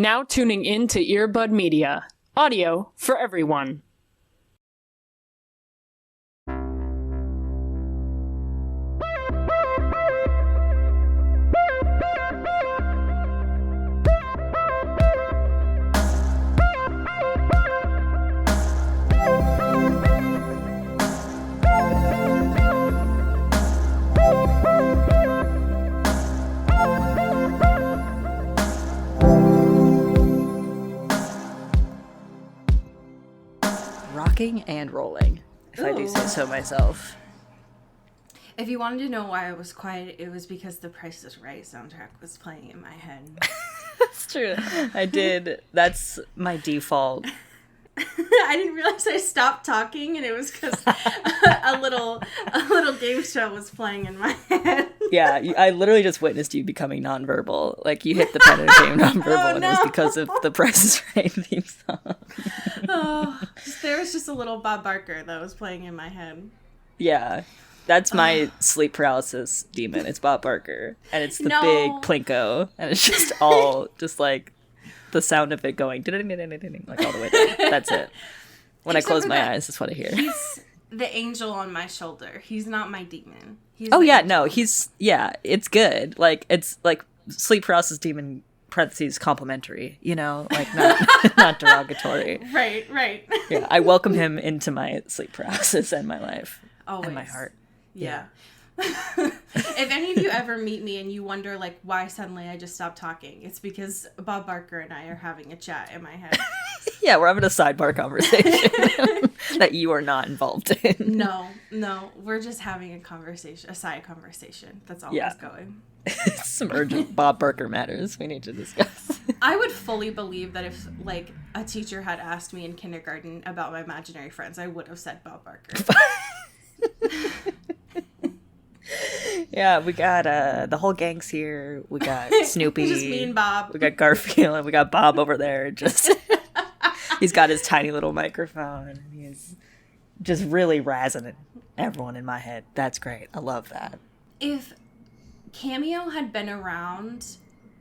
Now tuning in to Earbud Media. Audio for everyone. Rocking and rolling, if I do say so myself. If you wanted to know why I was quiet, it was because the Price is Right soundtrack was playing in my head. That's true. I did. That's my default. I didn't realize I stopped talking, and it was because a little game show was playing in my head. Yeah, I literally just witnessed you becoming nonverbal. Like, you hit the pen and it became nonverbal, and it was because of the Price is Right theme song. There was just a little Bob Barker that was playing in my head. Yeah, that's my sleep paralysis demon. It's Bob Barker, and it's the big plinko, and it's just all just like the sound of it going like all the way down. That's it. When I close my eyes, that's what I hear. He's the angel on my shoulder. He's not my demon. It's good. Like, it's like sleep paralysis demon parentheses complimentary, you know, like not derogatory. Right. Yeah, I welcome him into my sleep paralysis and my life. Always. And my heart. Yeah. If any of you ever meet me and you wonder, like, why suddenly I just stopped talking, it's because Bob Barker and I are having a chat in my head. Yeah, we're having a sidebar conversation that you are not involved in. No, we're just having a side conversation. That's all that's going. Some urgent Bob Barker matters we need to discuss. I would fully believe that if, like, a teacher had asked me in kindergarten about my imaginary friends, I would have said Bob Barker. Yeah, we got the whole gang's here. We got Snoopy. Just me and Bob. We got Garfield, and we got Bob over there. Just he's got his tiny little microphone, and he's just really razzing everyone in my head. That's great. I love that. If Cameo had been around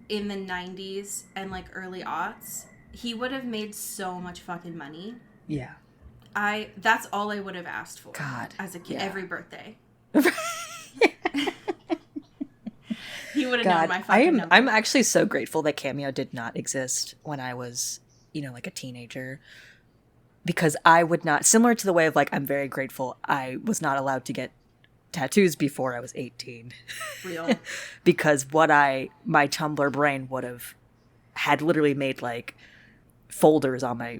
in the 90s and, like, early aughts, he would have made so much fucking money. Yeah. That's all I would have asked for. God. As a kid, every birthday. He would have known my fucking number. I'm actually so grateful that Cameo did not exist when I was, like, a teenager. Because I would not, similar to the way of, like, I'm very grateful I was not allowed to get tattoos before I was 18. Real. Because my Tumblr brain would have had literally made, like, folders on my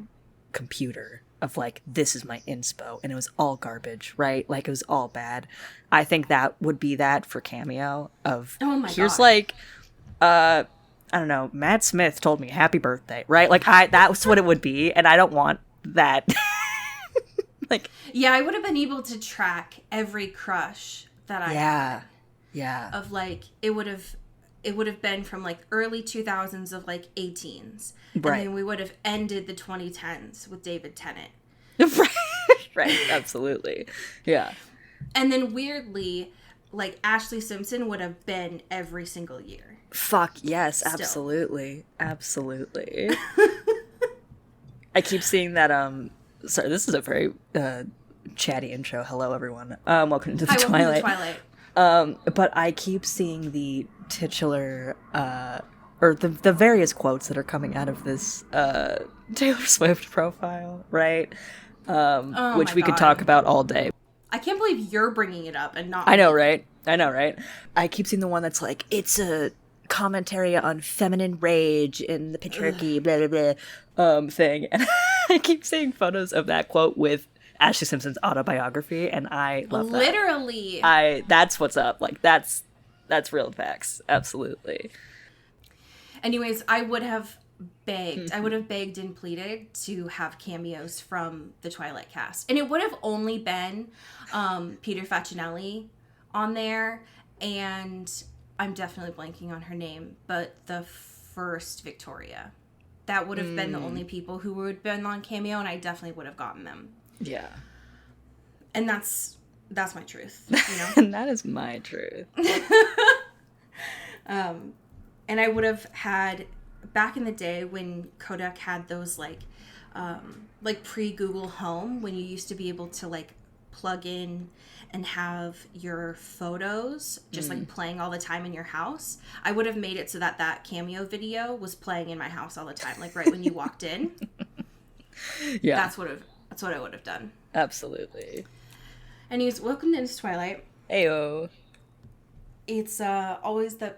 computer of, like, this is my inspo, and it was all garbage, right? Like, it was all bad. I think that would be that for Cameo of, here's God. Like, I don't know, Matt Smith told me happy birthday, right? Like, that's what it would be, and I don't want that. Like, yeah, I would have been able to track every crush that I had. Yeah. Of, like, it would have been from, like, early 2000s of, like, 18s. Right. And then we would have ended the 2010s with David Tennant. Right, absolutely. Yeah. And then weirdly, like, Ashley Simpson would have been every single year. Fuck, yes, still. Absolutely. I keep seeing that, sorry, this is a very chatty intro. Hello, everyone. Welcome to the Twilight. Welcome to Twilight. But I keep seeing the titular, or the various quotes that are coming out of this Taylor Swift profile, right? Which we could talk about all day. I can't believe you're bringing it up and not I know, right? I keep seeing the one that's like, it's a commentary on feminine rage in the patriarchy, blah, blah, blah, thing. And I keep seeing photos of that quote with Ashley Simpson's autobiography, and I love that. Literally. That's what's up. Like, that's real facts. Absolutely. Anyways, I would have begged and pleaded to have cameos from the Twilight cast. And it would have only been Peter Facinelli on there, and I'm definitely blanking on her name, but the first Victoria. That would have been the only people who would have been on Cameo, and I definitely would have gotten them. Yeah. And that's my truth, you know? And that is my truth. And I would have had back in the day when Kodak had those like pre-Google Home, when you used to be able to like plug in and have your photos just like playing all the time in your house, I would have made it so that that Cameo video was playing in my house all the time, like right when you walked in. Yeah, that's what I would have done. Absolutely. Anyways, welcome to Into Twilight. Ayo. It's always the.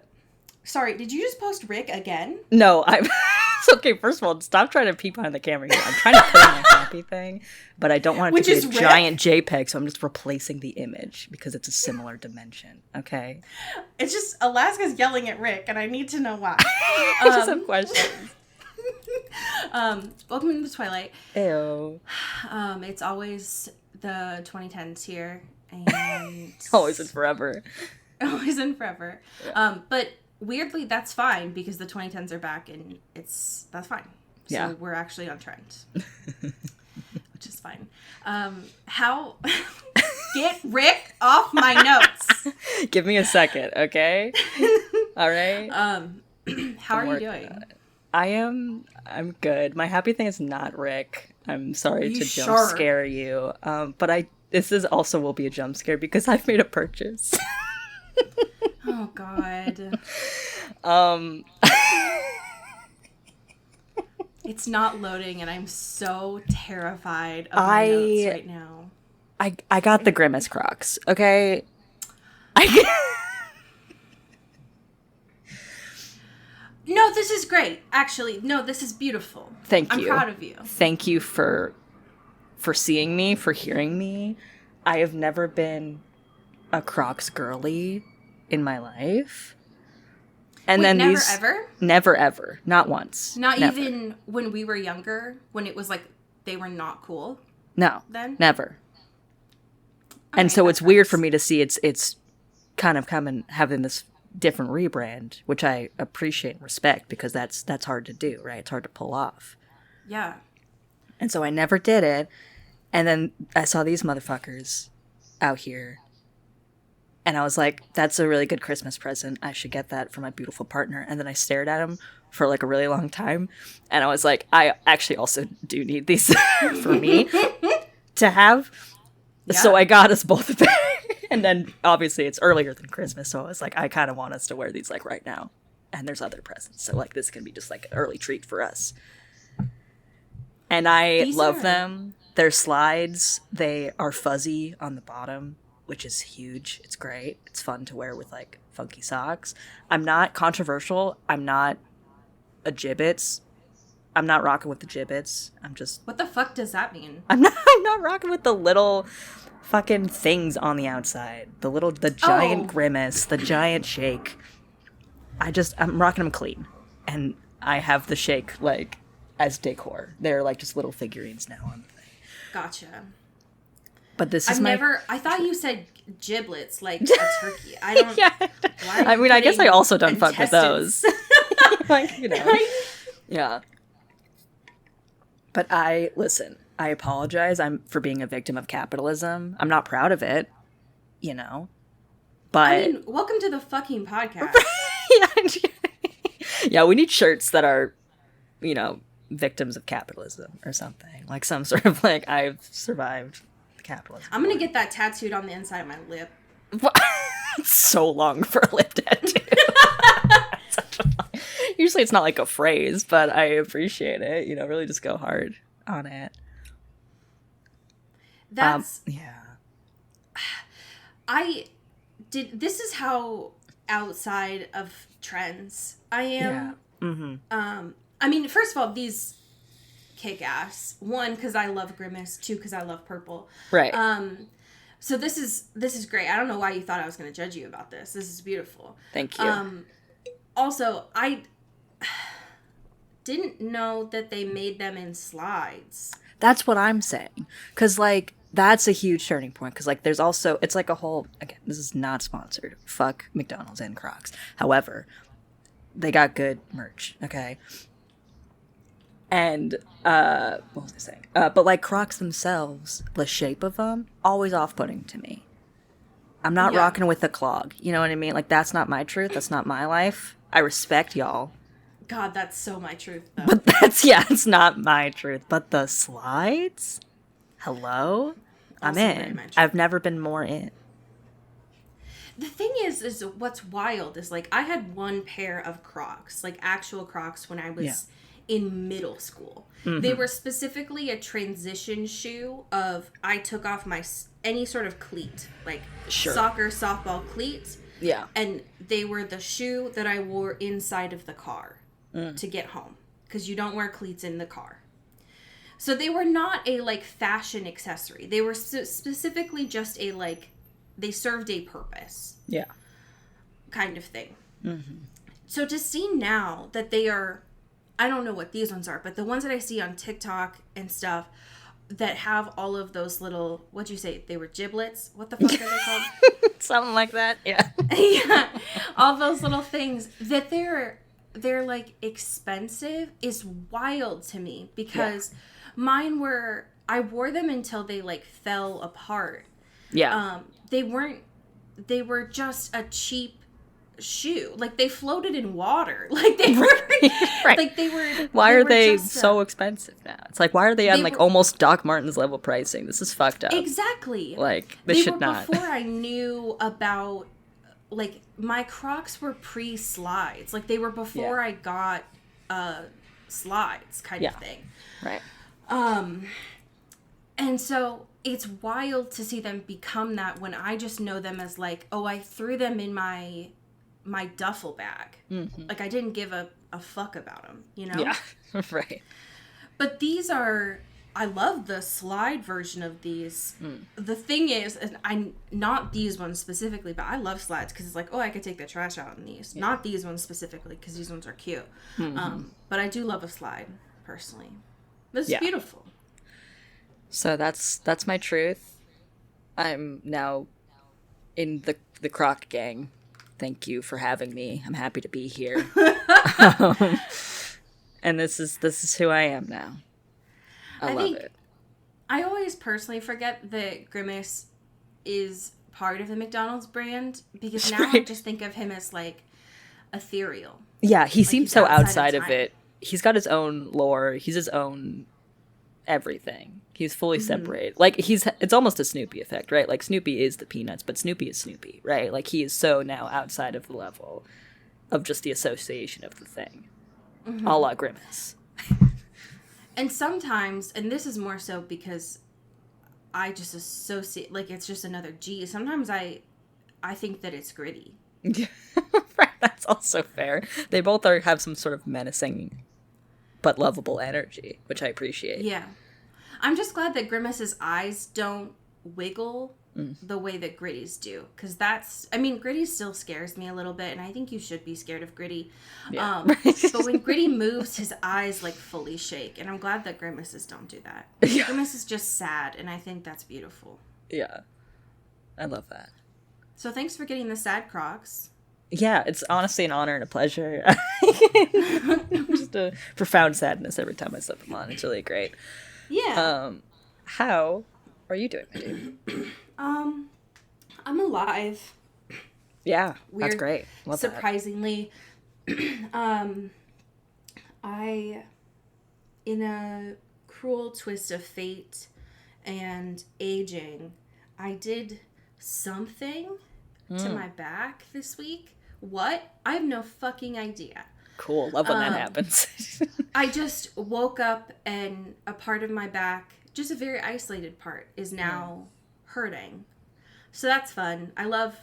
Sorry, did you just post Rick again? No, I'm. Okay, first of all, stop trying to peek behind the camera here. I'm trying to put in my happy thing, but I don't want it to be a giant JPEG, so I'm just replacing the image because it's a similar dimension, okay? It's just Alaska's yelling at Rick, and I need to know why. I just have questions. Welcome to Twilight. Ew. It's always the 2010s here, and... Always and forever. Always and forever. Yeah. But... weirdly, that's fine because the 2010s are back and that's fine. So yeah. We're actually on trend, which is fine. How get Rick off my notes? Give me a second, okay? All right. How are you doing? I'm good. My happy thing is not Rick. I'm sorry to jump scare you. But this is also will be a jump scare because I've made a purchase. Oh God. It's not loading and I'm so terrified of my notes right now. I got the Grimace Crocs, okay? No, this is great. Actually, no, this is beautiful. Thank you. I'm proud of you. Thank you for seeing me, for hearing me. I have never been a Crocs girly in my life. And wait, then never ever? Never ever. Not once. Not never. even when we were younger, when it was like they were not cool? No. Then? Never. Okay, and so it's weird for me to see it's kind of having this different rebrand, which I appreciate and respect because that's hard to do, right? It's hard to pull off. Yeah. And so I never did it. And then I saw these motherfuckers out here. And I was like, that's a really good Christmas present. I should get that for my beautiful partner. And then I stared at him for like a really long time. And I was like, I actually also do need these for me to have. Yeah. So I got us both of them. And then obviously it's earlier than Christmas. So I was like, I kind of want us to wear these like right now. And there's other presents. So like this can be just like an early treat for us. And I love them. They're slides. They are fuzzy on the bottom, which is huge. It's great. It's fun to wear with like funky socks. I'm not controversial. I'm not a gibbets. I'm not rocking with the gibbets. I'm just... What the fuck does that mean? I'm not rocking with the little fucking things on the outside. The giant grimace, the giant shake. I'm rocking them clean. And I have the shake like as decor. They're like just little figurines now on the thing. Gotcha. But this is I thought you said giblets, like a turkey. I don't... Yeah. I mean, I guess I also don't fuck with those. Like, you know. Yeah. But I apologize. For being a victim of capitalism. I'm not proud of it, you know. But... I mean, welcome to the fucking podcast. Yeah, we need shirts that are, you know, victims of capitalism or something. Like some sort of like, I've survived capitalism. I'm gonna get that tattooed on the inside of my lip. It's so long for a lip tattoo. Usually it's not like a phrase, but I appreciate it. You know, really just go hard on it. That's yeah. This is how outside of trends I am. Yeah. Mm-hmm. I mean, first of all, these kick ass. One, because I love Grimace. Two, because I love purple. Right. So this is great. I don't know why you thought I was going to judge you about this. This is beautiful. Thank you. Also, I didn't know that they made them in slides. That's what I'm saying. Because, like, that's a huge turning point. Because, like, there's also, it's like a whole, again, this is not sponsored. Fuck McDonald's and Crocs. However, they got good merch, okay? And, what was I saying? But, like, Crocs themselves, the shape of them, always off-putting to me. I'm not rocking with the clog. You know what I mean? Like, that's not my truth. That's not my life. I respect y'all. God, that's so my truth, though. But it's not my truth. But the slides? Hello? I'm Also very in. my truth. I've never been more in. The thing is what's wild is, like, I had one pair of Crocs, like actual Crocs, when I was in middle school. Mm-hmm. They were specifically a transition shoe of, I took off my any sort of cleat, like soccer, softball cleat. Yeah. And they were the shoe that I wore inside of the car to get home, because you don't wear cleats in the car. So they were not a, like, fashion accessory. They were specifically just a, like, they served a purpose. Yeah. Kind of thing. Mm-hmm. So to see now that they are, I don't know what these ones are, but the ones that I see on TikTok and stuff that have all of those little, what'd you say? They were giblets? What the fuck are they called? Something like that, yeah. Yeah. All those little things that they're like expensive is wild to me, because mine were, I wore them until they, like, fell apart. Yeah. They were just a cheap shoe. Like, they floated in water. Like, they were, right. Like, they were. Why are they so expensive now? It's like, why are they on, like, almost Doc Martens level pricing? This is fucked up. Exactly. Like, this should not. Before I knew about, like, my Crocs were pre-slides. Like, they were before I got slides kind of thing. Right. And so it's wild to see them become that when I just know them as, like, oh, I threw them in my duffel bag. Mm-hmm. Like, I didn't give a fuck about them, you know? Yeah, right. But these are, I love the slide version of these. The thing is, and I not these ones specifically, but I love slides because it's like, oh, I could take the trash out in these. Yeah. Not these ones specifically, because these ones are cute. Mm-hmm. But I do love a slide, personally. This is beautiful. So that's my truth. I'm now in the Croc gang. Thank you for having me. I'm happy to be here. And this is who I am now. I love it. I always personally forget that Grimace is part of the McDonald's brand, because now I just think of him as, like, ethereal. Yeah, he seems so outside of it. He's got his own lore. He's his own everything. He's fully separated. Like, it's almost a Snoopy effect, right? Like, Snoopy is the Peanuts, but Snoopy is Snoopy, right? Like, he is so now outside of the level of just the association of the thing. Mm-hmm. A la Grimace. And sometimes, and this is more so because I just associate, like, it's just another G. Sometimes I think that it's Gritty. Right, that's also fair. They both have some sort of menacing but lovable energy, which I appreciate. Yeah. I'm just glad that Grimace's eyes don't wiggle the way that Gritty's do. Because Gritty still scares me a little bit, and I think you should be scared of Gritty. Yeah. But when Gritty moves, his eyes, like, fully shake. And I'm glad that Grimace's don't do that. Yeah. Grimace is just sad, and I think that's beautiful. Yeah. I love that. So thanks for getting the sad Crocs. Yeah, it's honestly an honor and a pleasure. Just a profound sadness every time I slip them on. It's really great. Yeah. How are you doing, my dude? I'm alive. Yeah, that's great. Love surprisingly. I, in a cruel twist of fate and aging, I did something to my back this week. What? I have no fucking idea. Cool. Love when that happens. I just woke up and a part of my back, just a very isolated part, is now hurting. So that's fun. I love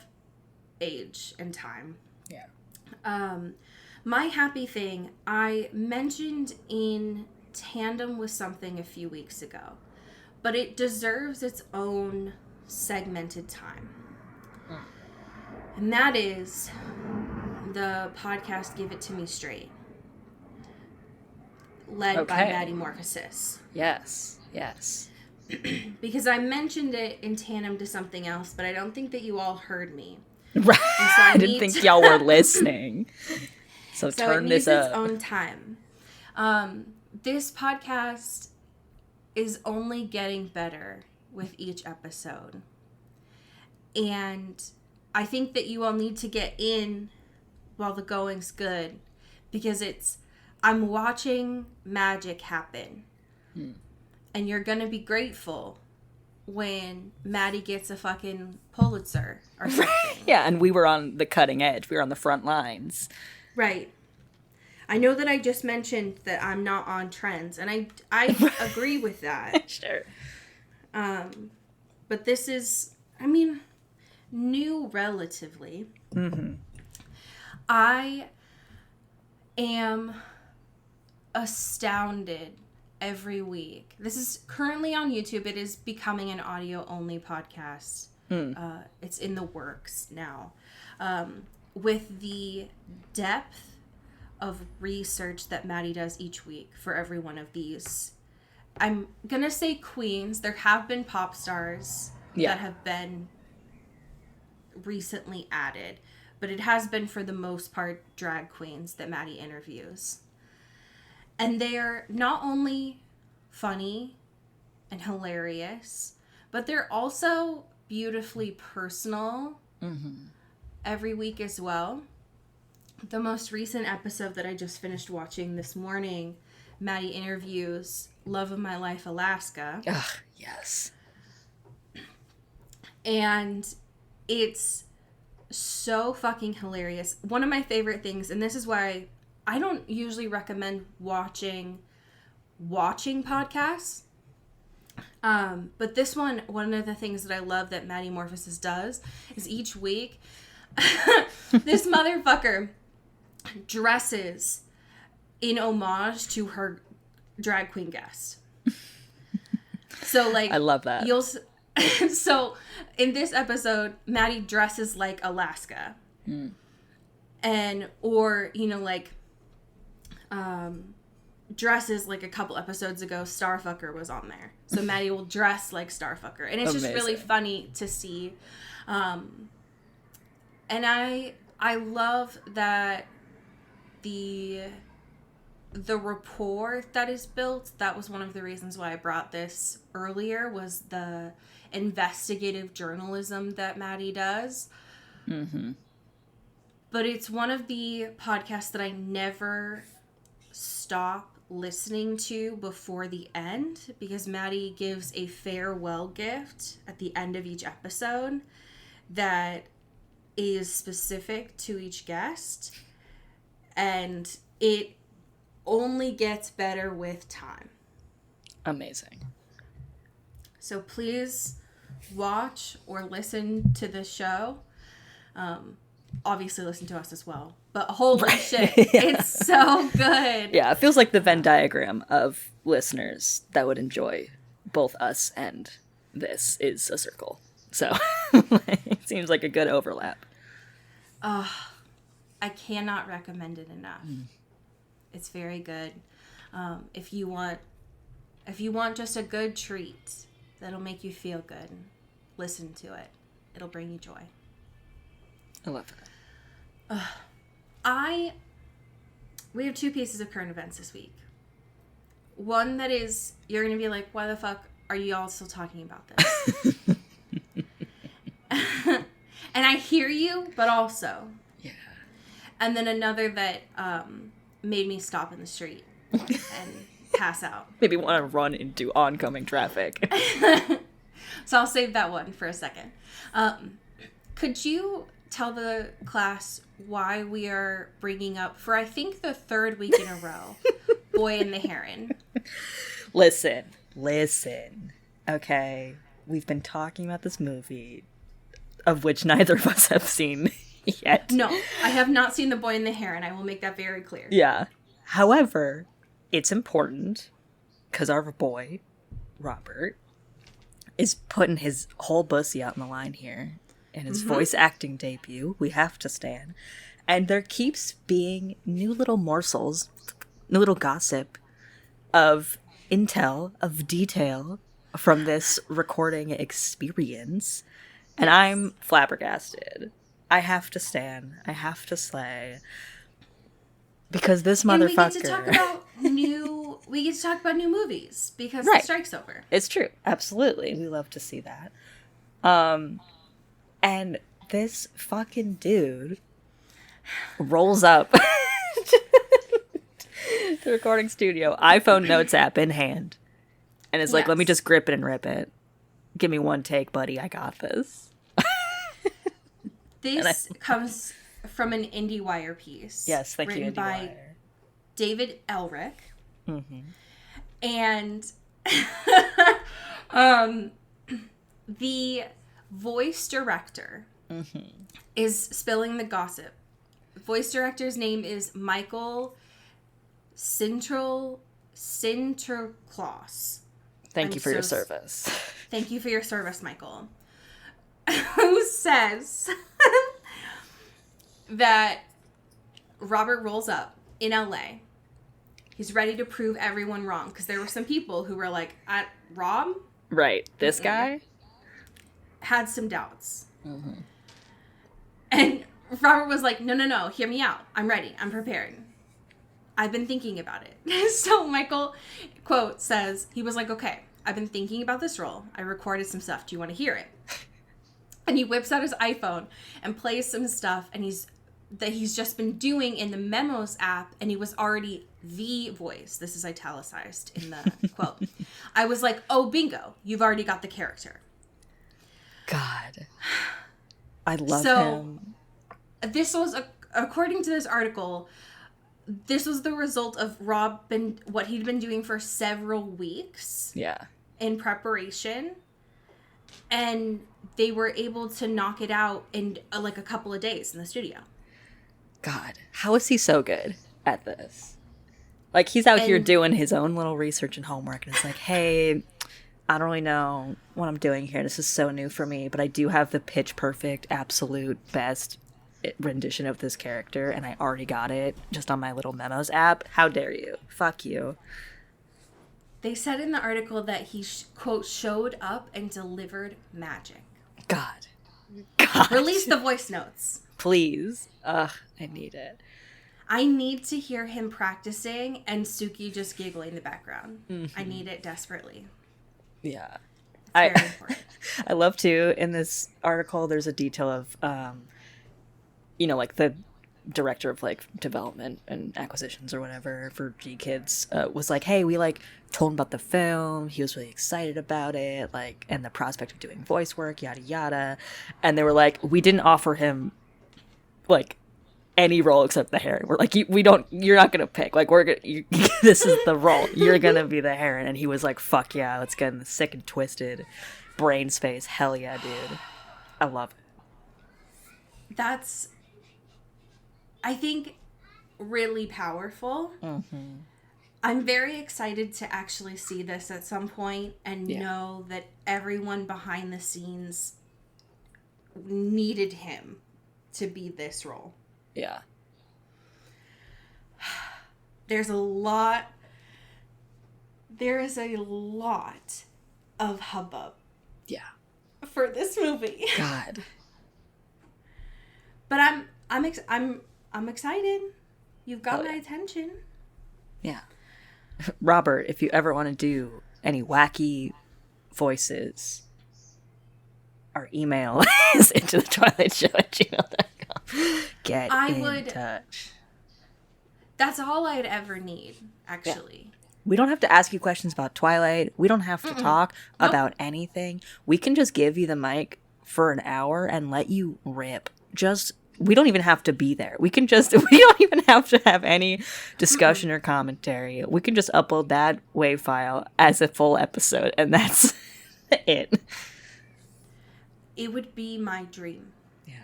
age and time. Yeah. My happy thing, I mentioned in tandem with something a few weeks ago, but it deserves its own segmented time. And that is the podcast Give It To Me Straight, led by Maddie Morphosis. Yes. Because I mentioned it in tandem to something else, but I don't think that you all heard me. Right. So I didn't think y'all were listening. So turn this up. Its own time. This podcast is only getting better with each episode. And I think that you all need to get in while the going's good, because it's I'm watching magic happen. And you're gonna be grateful when Maddie gets a fucking Pulitzer or something. Yeah, and we were on the cutting edge. We were on the front lines. Right. I know that I just mentioned that I'm not on trends, and I agree with that. Sure. But this is, I mean, new relatively. Mm-hmm. I am astounded every week. This is currently on YouTube. It is becoming an audio-only podcast. It's in the works now. With the depth of research that Maddie does each week for every one of these. I'm going to say queens. There have been pop stars that have been recently added. But it has been, for the most part, drag queens that Maddie interviews. And they're not only funny and hilarious, but they're also beautifully personal every week as well. The most recent episode that I just finished watching this morning, Maddie interviews Love of My Life, Alaska. Ugh, yes. And it's so fucking hilarious. One of my favorite things, and this is why I don't usually recommend watching podcasts. But this one of the things that I love that Maddie Morphosis does is each week, this motherfucker dresses in homage to her drag queen guest. So, like, I love that. So, in this episode, Maddie dresses like Alaska. Or, dresses like a couple episodes ago, Starfucker was on there. So Maddie will dress like Starfucker. And it's just really funny to see. And I love that the rapport that is built. That was one of the reasons why I brought this earlier, was the investigative journalism that Maddie does. But it's one of the podcasts that I never stop listening to before the end, because Maddie gives a farewell gift at the end of each episode that is specific to each guest, and it only gets better with time. Amazing. So please watch or listen to this show. Obviously listen to us as well. But holy shit, it's so good. Yeah, it feels like the Venn diagram of listeners that would enjoy both us and this is a circle. So it seems like a good overlap. I cannot recommend it enough. It's very good. If you want just a good treat that'll make you feel good, listen to it. It'll bring you joy. I love that. We have two pieces of current events this week. One that is, you're going to be like, why the fuck are you all still talking about this? And I hear you, but also. Yeah. And then another that made me stop in the street and pass out. Maybe want to run into oncoming traffic. So I'll save that one for a second. Could you tell the class why we are bringing up, for I think the third week in a row, Boy and the Heron? Listen. Okay, we've been talking about this movie, of which neither of us have seen yet. No, I have not seen The Boy and the Heron. I will make that very clear. Yeah. However, it's important because our boy, Robert, is putting his whole pussy out on the line here in his voice acting debut. We have to stand. And there keeps being new little morsels, new little gossip of intel, of detail from this recording experience. And I'm flabbergasted. I have to stand. I have to slay. Because this motherfucker... And we get to talk about new movies because the strike's over. It's true. Absolutely. We love to see that. And this fucking dude rolls up the recording studio, iPhone Notes app in hand. And it's like, let me Yes. just grip it and rip it. Give me one take, buddy. I got this. This comes from an IndieWire piece. Yes, thank you, written by IndieWire. David Elric. Mm-hmm. And the voice director is spilling the gossip. Voice director's name is Michael Sinterklaas. Thank you for your service. Thank you for your service, Michael. Who says that Robert rolls up in LA. He's ready to prove everyone wrong. Because there were some people who were like, Rob? Right. This guy? Had some doubts. And Robert was like, no, hear me out. I'm ready. I'm prepared. I've been thinking about it. So Michael, quote, says, he was like, okay, I've been thinking about this role. I recorded some stuff. Do you want to hear it? And he whips out his iPhone and plays some stuff he's just been doing in the Memos app, and he was already the voice. This is italicized in the quote. I was like, oh, bingo. You've already got the character. God. I love him. This was, according to this article, this was the result of what he'd been doing for several weeks. Yeah. In preparation. And they were able to knock it out in like a couple of days in the studio. God, how is he so good at this? Like, he's out here doing his own little research and homework, and it's like, hey, I don't really know what I'm doing here. This is so new for me, but I do have the pitch perfect, absolute best rendition of this character, and I already got it just on my little Memos app. How dare you? Fuck you. They said in the article that he, quote, showed up and delivered magic. God. Release the voice notes. Please. Ugh, I need it. I need to hear him practicing and Suki just giggling in the background. I need it desperately. Yeah. It's very important. I love, too, in this article, there's a detail of, like, the director of, like, development and acquisitions or whatever for G-Kids was like, hey, we, like, told him about the film. He was really excited about it, like, and the prospect of doing voice work, yada, yada. And they were like, we didn't offer him, like, any role except the Heron. We're like, you're not gonna pick. Like, this is the role. You're gonna be the Heron. And he was like, fuck yeah, let's get in the sick and twisted brain space. Hell yeah, dude. I love it. That's, I think, really powerful. I'm very excited to actually see this at some point and know that everyone behind the scenes needed him to be this role. Yeah. There is a lot of hubbub. Yeah. For this movie. God. But I'm excited. You've got my attention. Yeah. Robert, if you ever want to do any wacky voices, our email is intothetwilightshow@gmail.com. Get in touch. That's all I'd ever need, actually. Yeah. We don't have to ask you questions about Twilight. We don't have to talk about anything. We can just give you the mic for an hour and let you rip. We don't even have to be there. We don't even have to have any discussion or commentary. We can just upload that WAV file as a full episode, and that's it. It would be my dream. Yeah.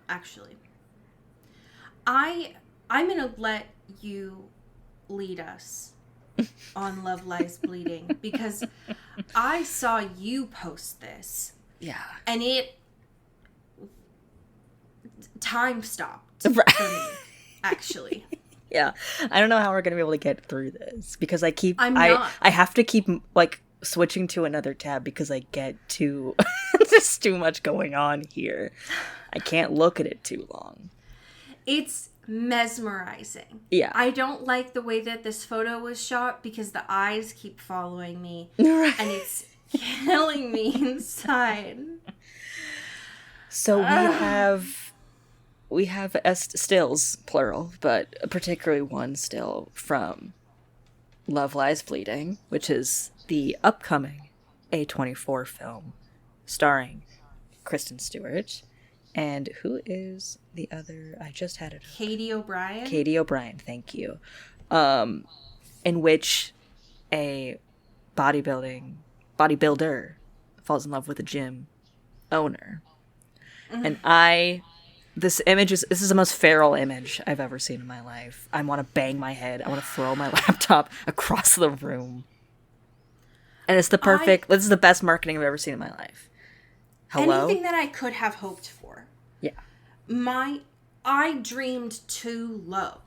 Actually. I'm going to let you lead us on Love Lies Bleeding because I saw you post this. Yeah. And time stopped Right. for me, actually. Yeah. I don't know how we're going to be able to get through this because I have to keep like switching to another tab because I get there's too much going on here. I can't look at it too long. It's mesmerizing. Yeah. I don't like the way that this photo was shot because the eyes keep following me. Right. And it's killing me inside. So we have stills, plural, but particularly one still from Love Lies Bleeding, which is the upcoming A24 film starring Kristen Stewart. And who is the other? I just had it. Katie O'Brien. Katie O'Brien, thank you. In which a bodybuilder falls in love with a gym owner. And this is the most feral image I've ever seen in my life. I want to bang my head. I want to throw my laptop across the room. And it's this is the best marketing I've ever seen in my life. Hello? Anything that I could have hoped for. Yeah. I dreamed too low.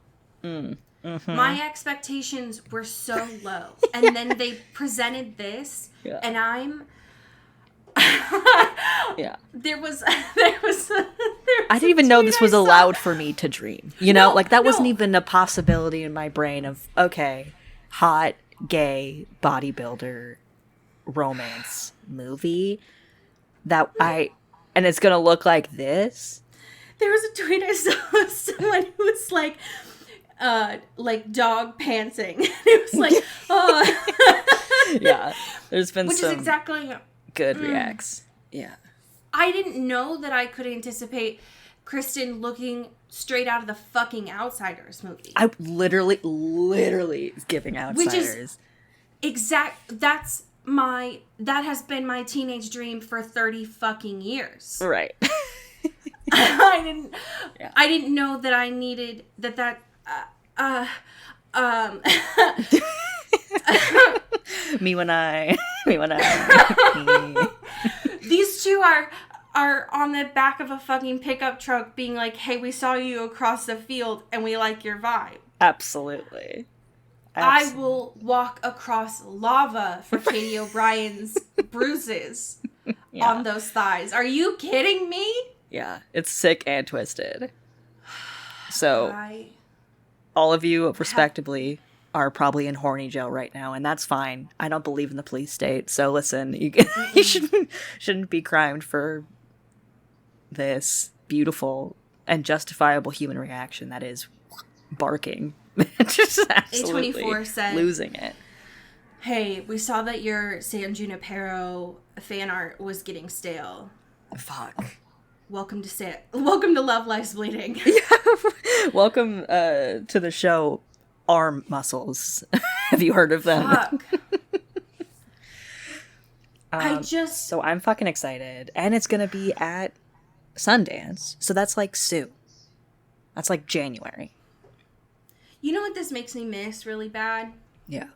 Mm-hmm. My expectations were so low. And then they presented this, and I'm... yeah. There was I didn't even know this was allowed for me to dream. You know, that wasn't even a possibility in my brain of, okay, hot, gay, bodybuilder, romance movie and it's going to look like this. There was a tweet I saw of someone who was like dog pantsing. It was like, oh. Yeah. There's been Which is exactly... good reacts. Yeah. I didn't know that I could anticipate Kristen looking straight out of the fucking Outsiders movie. I literally giving Outsiders. Which is that has been my teenage dream for 30 fucking years. Right. I didn't know that I needed me when I. These two are on the back of a fucking pickup truck being like, hey, we saw you across the field and we like your vibe. Absolutely. I will walk across lava for Katie O'Brien's bruises on those thighs. Are you kidding me? Yeah, it's sick and twisted. So, all of you, respectively, are probably in horny jail right now, and that's fine. I don't believe in the police state, so listen, you shouldn't be crimed for this beautiful and justifiable human reaction that is barking. Just absolutely A24 said, losing it. Hey, we saw that your San Junipero fan art was getting stale. Fuck. Welcome to Love Lies Bleeding. Welcome to the show Arm Muscles. Have you heard of them? Fuck. So I'm fucking excited. And it's gonna be at Sundance. So that's like soon. That's like January. You know what this makes me miss really bad? Yeah.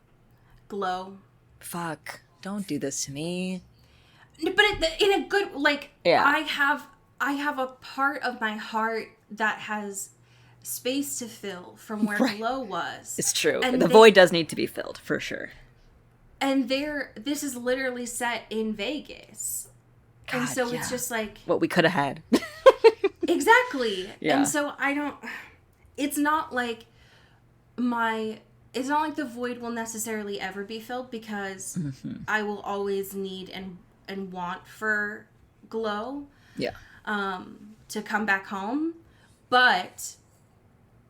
Glow. Fuck. Don't do this to me. But in a good, yeah. I have a part of my heart that has space to fill from where Glow was. It's true. And the void does need to be filled, for sure. And this is literally set in Vegas. God, and so it's just like... what we could have had. Exactly. Yeah. And so it's not like the void will necessarily ever be filled, because I will always need and want for Glow. Yeah. To come back home. But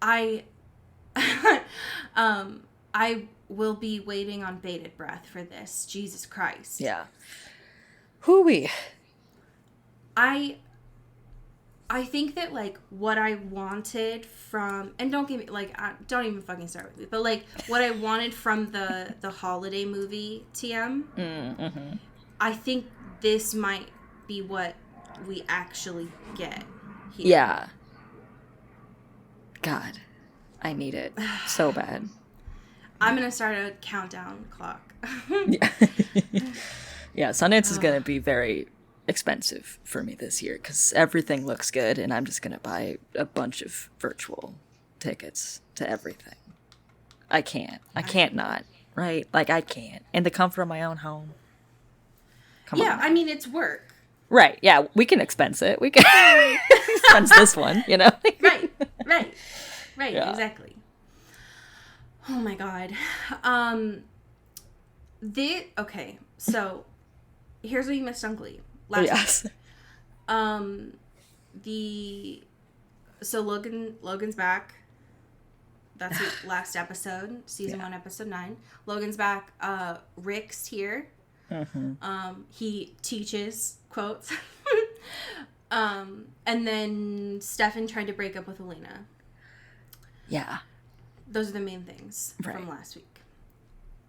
I will be waiting on bated breath for this. Jesus Christ. Yeah. Hooey. I think that, what I wanted from... And don't give me... don't even fucking start with me. But, what I wanted from the holiday movie, TM, I think this might be what we actually get here. Yeah. God. I need it so bad. I'm going to start a countdown clock. Yeah, Sundance is going to be very expensive for me this year because everything looks good, and I'm just going to buy a bunch of virtual tickets to everything. I can't. I can't not, right? I can't. In the comfort of my own home. Come on. I mean, it's work. Right, yeah, we can expense it. We can expense this one, you know? Right, yeah. Exactly. Oh my God. Okay, so here's what you missed on Glee. Yes. Logan's back. That's the last episode, season 1, episode 9. Logan's back. Rick's here. He teaches quotes. And then Stefan tried to break up with Elena. Yeah. Those are the main things from last week.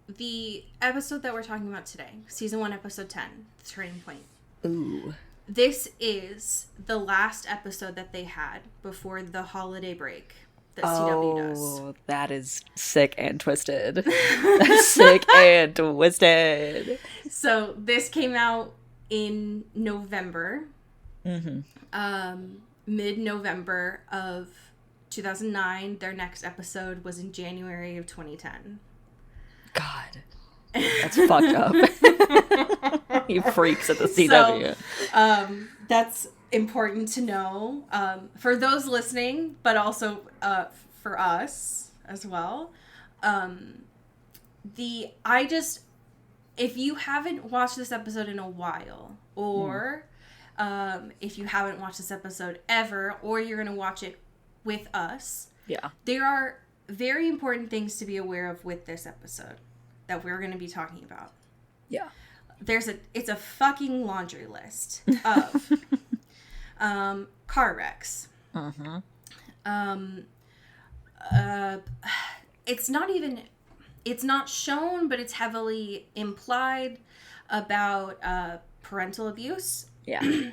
The episode that we're talking about today, season 1, episode 10, The Turning Point. Ooh. This is the last episode that they had before the holiday break that CW does. Oh, that is sick and twisted. Sick and twisted. So this came out in November. Mid-November of 2009. Their next episode was in January of 2010. God. That's fucked up. He freaks at the CW. So, that's important to know for those listening, but also for us as well. If you haven't watched this episode in a while, or if you haven't watched this episode ever, or you're going to watch it with us, there are very important things to be aware of with this episode that we're going to be talking about. Yeah. It's a fucking laundry list of car wrecks. It's not shown, but it's heavily implied about parental abuse. Yeah.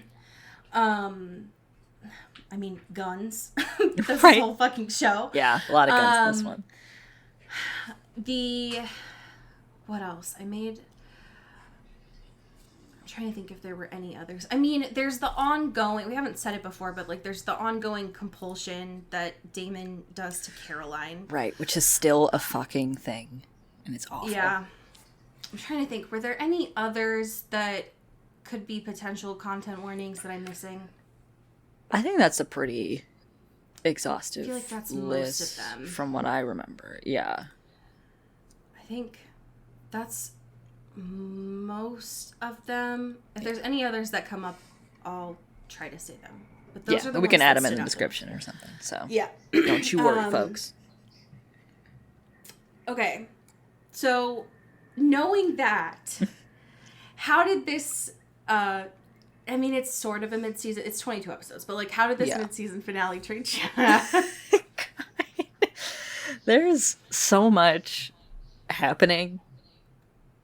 I mean, guns. That's the whole fucking show. Yeah, a lot of guns in this one. What else? I'm trying to think if there were any others. I mean, there's the ongoing, we haven't said it before, but like there's the ongoing compulsion that Damon does to Caroline. Right, which is still a fucking thing. And it's awful. Yeah. I'm trying to think, were there any others that could be potential content warnings that I'm missing? I think that's a pretty exhaustive I feel like that's list most of them. From what I remember. Yeah. I think that's most of them. If there's any others that come up, I'll try to say them. But those are the we can ones add that them in the stood out. description or something. So yeah, don't you worry, folks. Okay, so knowing that, how did this? I mean, it's sort of a mid-season. It's 22 episodes, but like, how did this mid-season finale treat you? There's so much happening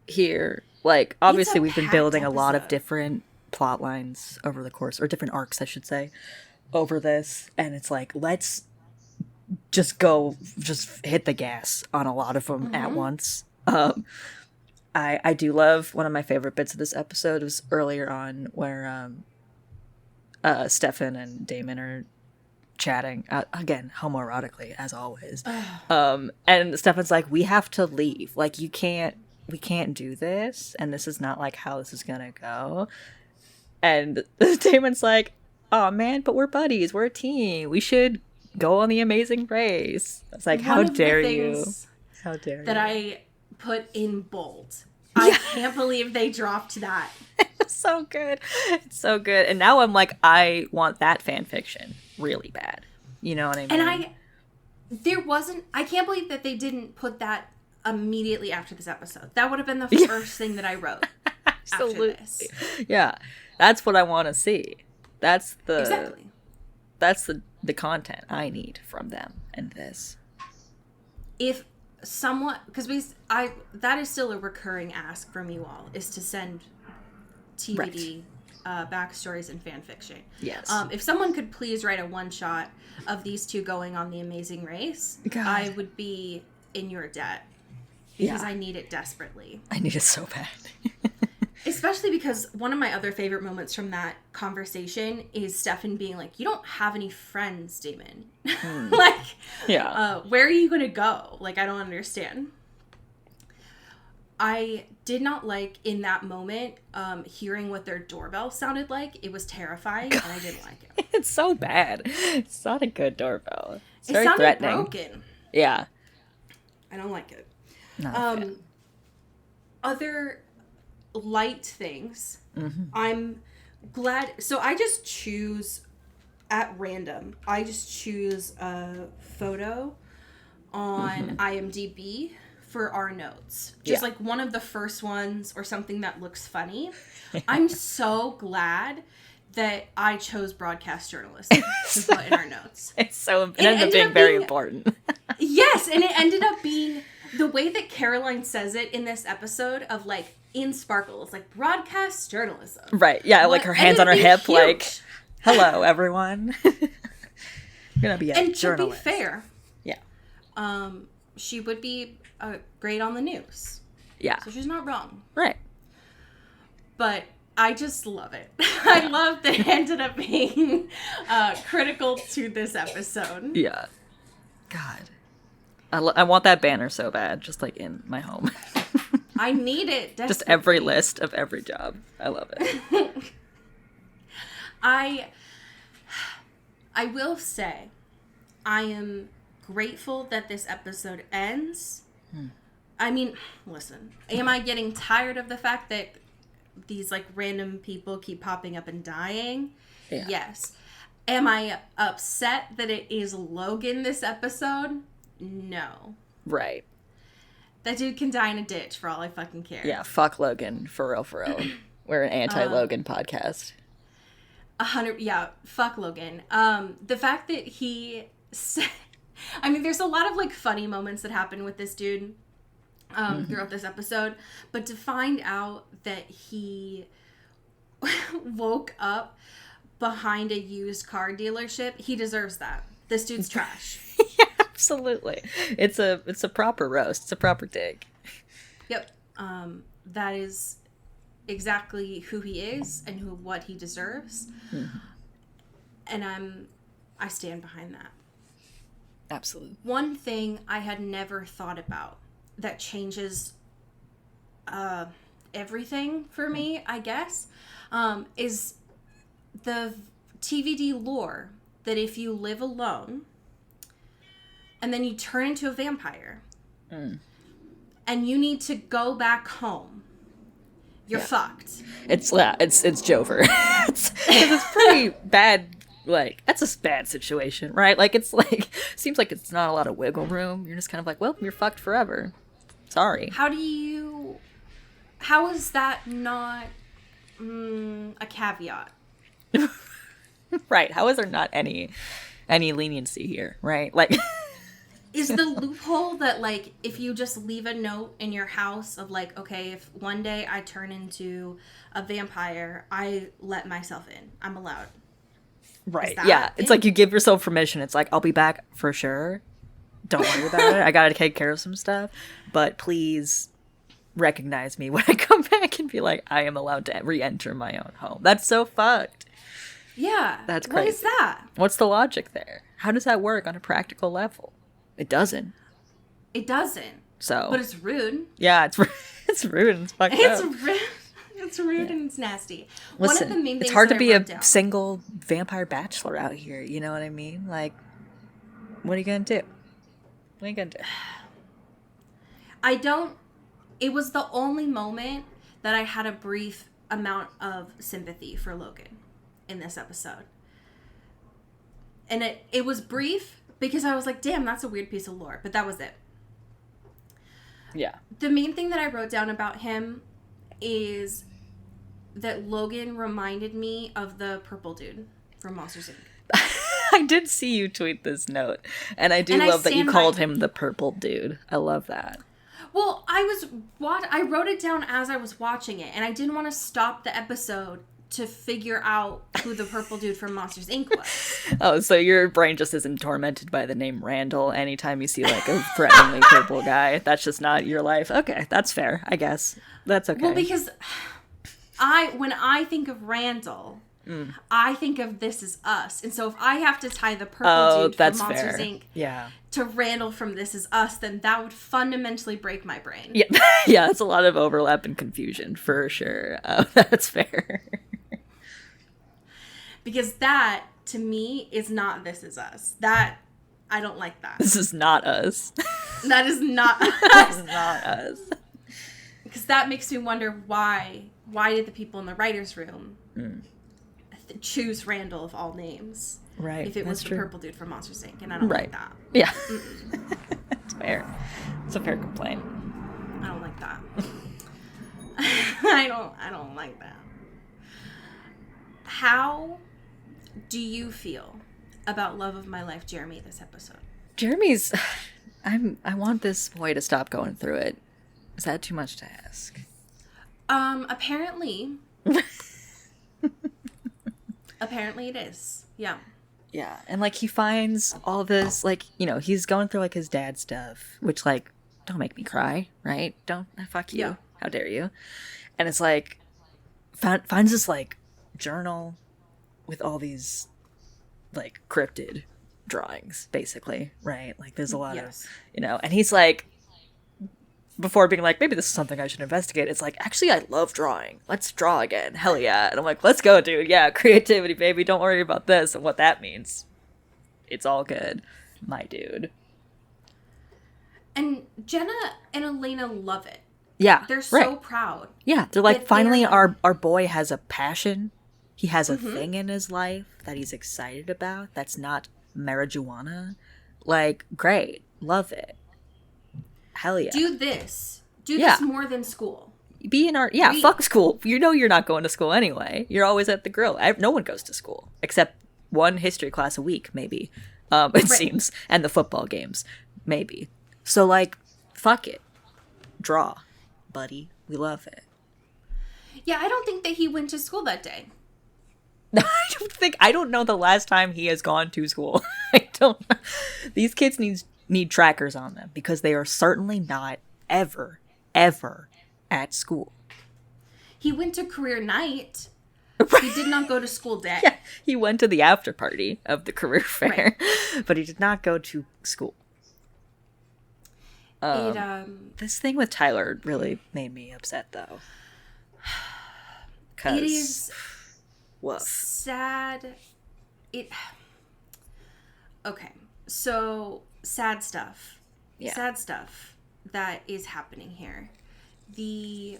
here. Like, obviously we've been building a lot of different plot lines over the course, or different arcs, I should say, over this. And it's like, let's just hit the gas on a lot of them at once. I do love, one of my favorite bits of this episode was earlier on where Stefan and Damon are chatting, again, homoerotically, as always. And Stefan's like, we have to leave. Like, we can't do this, and this is not like how this is gonna go. And Damon's like, oh man, but we're buddies, we're a team, we should go on the amazing race. It's like, how dare you? How dare you? That I put in bold. I can't believe they dropped that. It's so good. It's so good. And now I'm like, I want that fan fiction really bad. You know what I mean? And I can't believe that they didn't put that immediately after this episode. That would have been the first thing that I wrote after this. Yeah. That's what I want to see. That's the content I need from them in this. If someone, because that is still a recurring ask from you all, is to send TBD backstories and fan fiction. Yes. If someone could please write a one shot of these two going on the amazing race, God, I would be in your debt because I need it desperately. I need it so bad. Especially because one of my other favorite moments from that conversation is Stefan being like, you don't have any friends, Damon. Like, where are you going to go? Like, I don't understand. I did not like, in that moment, hearing what their doorbell sounded like. It was terrifying, and I didn't like it. It's so bad. It's not a good doorbell. It's it very sounded threatening. Broken. Yeah. I don't like it. Not other light things. I'm glad. So I just choose at random. I just choose a photo on IMDb for our notes. Just like one of the first ones or something that looks funny. I'm so glad that I chose broadcast journalism to put in our notes. It ended up being very important. Yes, and it ended up being the way that Caroline says it in this episode of like in sparkles, like broadcast journalism. Right. Yeah, like her hands on her hip, huge. Like, hello, everyone. You're gonna be a journalist. And to be fair, she would be great on the news. Yeah. So she's not wrong. Right. But I just love it. I love that it ended up being critical to this episode. Yeah. God. I want that banner so bad, just like in my home. I need it desperately. Just every list of every job. I love it. I will say, I am grateful that this episode ends. I mean, listen, am I getting tired of the fact that these like random people keep popping up and dying? Yeah. Yes. Am I upset that it is Logan this episode? No. Right. That dude can die in a ditch for all I fucking care. Yeah, fuck Logan, for real, for real. We're an anti-Logan podcast. 100, yeah, fuck Logan. The fact that he said, I mean, there's a lot of like funny moments that happen with this dude throughout this episode, but to find out that he woke up behind a used car dealership, he deserves that. This dude's trash. Yeah, absolutely. It's a proper roast. It's a proper dig. Yep. That is exactly who he is and what he deserves. And I stand behind that. Absolutely. One thing I had never thought about that changes everything for me, I guess, is the TVD lore that if you live alone and then you turn into a vampire and you need to go back home, you're fucked. It's Jover. it's pretty bad. Like, that's a bad situation, right? Like, it's like, seems like it's not a lot of wiggle room. You're just kind of like, well, you're fucked forever. Sorry. How is that not a caveat? Right. How is there not any leniency here, right? Like, is the loophole that, like, if you just leave a note in your house of, like, okay, if one day I turn into a vampire, I let myself in. I'm allowed. Right. Yeah. It's like you give yourself permission. It's like, I'll be back for sure. Don't worry about it. I gotta take care of some stuff. But please recognize me when I come back and be like, I am allowed to re-enter my own home. That's so fucked. Yeah. That's crazy. What is that? What's the logic there? How does that work on a practical level? It doesn't. It doesn't. So. But it's rude. Yeah, it's rude and it's fucked up. It's rude. It's rude and it's nasty. Listen, one of the main things it's hard to be a down. single vampire bachelor out here. You know what I mean? Like, what are you gonna do? What are you gonna do? It was the only moment that I had a brief amount of sympathy for Logan in this episode. And it was brief because I was like, damn, that's a weird piece of lore. But that was it. Yeah. The main thing that I wrote down about him is that Logan reminded me of the purple dude from Monsters, Inc. I did see you tweet this note, and I love that you called him the purple dude. I love that. Well, I wrote it down as I was watching it, and I didn't want to stop the episode to figure out who the purple dude from Monsters, Inc. was. Oh, so your brain just isn't tormented by the name Randall anytime you see, like, a threateningly purple guy. That's just not your life. Okay, that's fair, I guess. That's okay. Well, because when I think of Randall, I think of This Is Us. And so if I have to tie the purple dude from Monsters, Inc. To Randall from This Is Us, then that would fundamentally break my brain. Yeah, yeah, it's a lot of overlap and confusion, for sure. That's fair. Because that, to me, is not This Is Us. I don't like that. This is not us. That is not us. This is not us. Because that makes me wonder why did the people in the writer's room choose Randall of all names? Right. If it was the true. purple dude from Monsters, Inc. And I don't like that. Yeah. fair. It's a fair complaint. I don't like that. I don't like that. How do you feel about love of my life, Jeremy, this episode? Jeremy's... I want this boy to stop going through it. Is that too much to ask? Apparently. Apparently it is. Yeah. Yeah, and, like, he finds all this, like, you know, he's going through, like, his dad stuff, which, like, don't make me cry, right? Don't, fuck you. Yeah. How dare you? And it's, like, finds this, like, journal with all these, like, cryptid drawings, basically, right? Like, there's a lot of, you know, and he's, like, before being like, maybe this is something I should investigate, it's like, actually, I love drawing. Let's draw again. Hell yeah. And I'm like, let's go, dude. Yeah, creativity, baby. Don't worry about this and what that means. It's all good, my dude. And Jenna and Elena love it. Yeah. They're so proud. Yeah. They're like, finally, they're... our boy has a passion. He has a thing in his life that he's excited about that's not marijuana. Like, great. Love it. Hell yeah. Do this. Do this more than school. Be in art. Yeah, fuck school. You know you're not going to school anyway. You're always at the grill. No one goes to school. Except one history class a week, maybe. It seems. And the football games. Maybe. So, like, fuck it. Draw, buddy. We love it. Yeah, I don't think that he went to school that day. I don't know the last time he has gone to school. I don't know. These kids need trackers on them because they are certainly not ever at school. He went to career night. He did not go to school day. Yeah, he went to the after party of the career fair, but he did not go to school. This thing with Tyler really made me upset, though. It is woof. sad. Okay, so sad stuff. Yeah. Sad stuff that is happening here. There's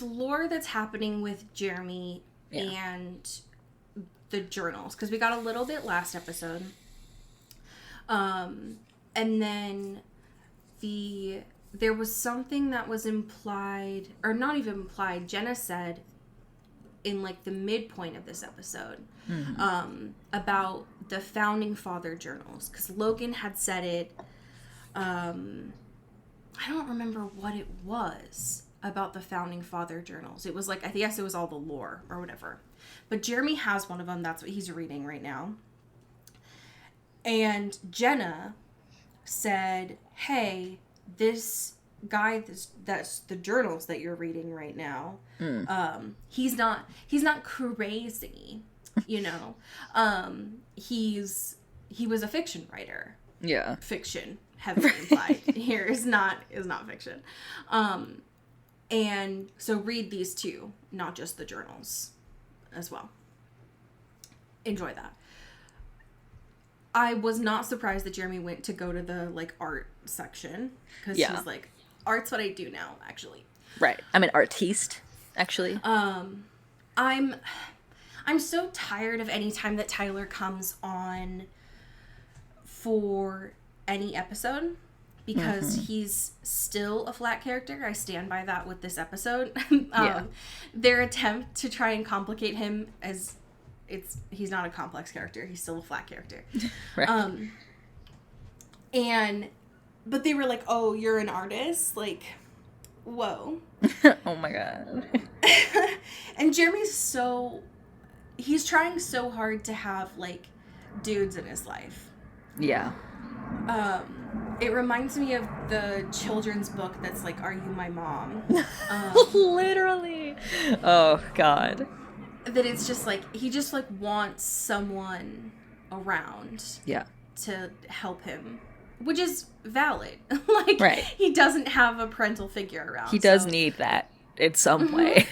lore that's happening with Jeremy and the journals, because we got a little bit last episode. And then there was something that was implied, or not even implied, Jenna said in like the midpoint of this episode, about the founding father journals, because Logan had said it. I don't remember what it was about the founding father journals. It was like, I guess it was all the lore or whatever, but Jeremy has one of them. That's what he's reading right now. And Jenna said, hey, this guy, that's the journals that you're reading right now. He's not crazy, you know. He was a fiction writer. Yeah. Fiction, heavily implied. Here is not fiction. And so read these two, not just the journals as well. Enjoy that. I was not surprised that Jeremy went to go to the like art section, because he's like, art's what I do now, actually. Right. I'm an artiste, actually. I'm so tired of any time that Tyler comes on for any episode, because he's still a flat character. I stand by that with this episode. Their attempt to try and complicate him as he's not a complex character. He's still a flat character. Right. But they were like, oh, you're an artist? Like, whoa. Oh my God. And Jeremy's he's trying so hard to have like dudes in his life. Yeah. It reminds me of the children's book that's like, Are You My Mom? Literally. Oh God. That it's just like, he just like wants someone around. Yeah. To help him, which is valid. Like, right. He doesn't have a parental figure around. He does need that in some way.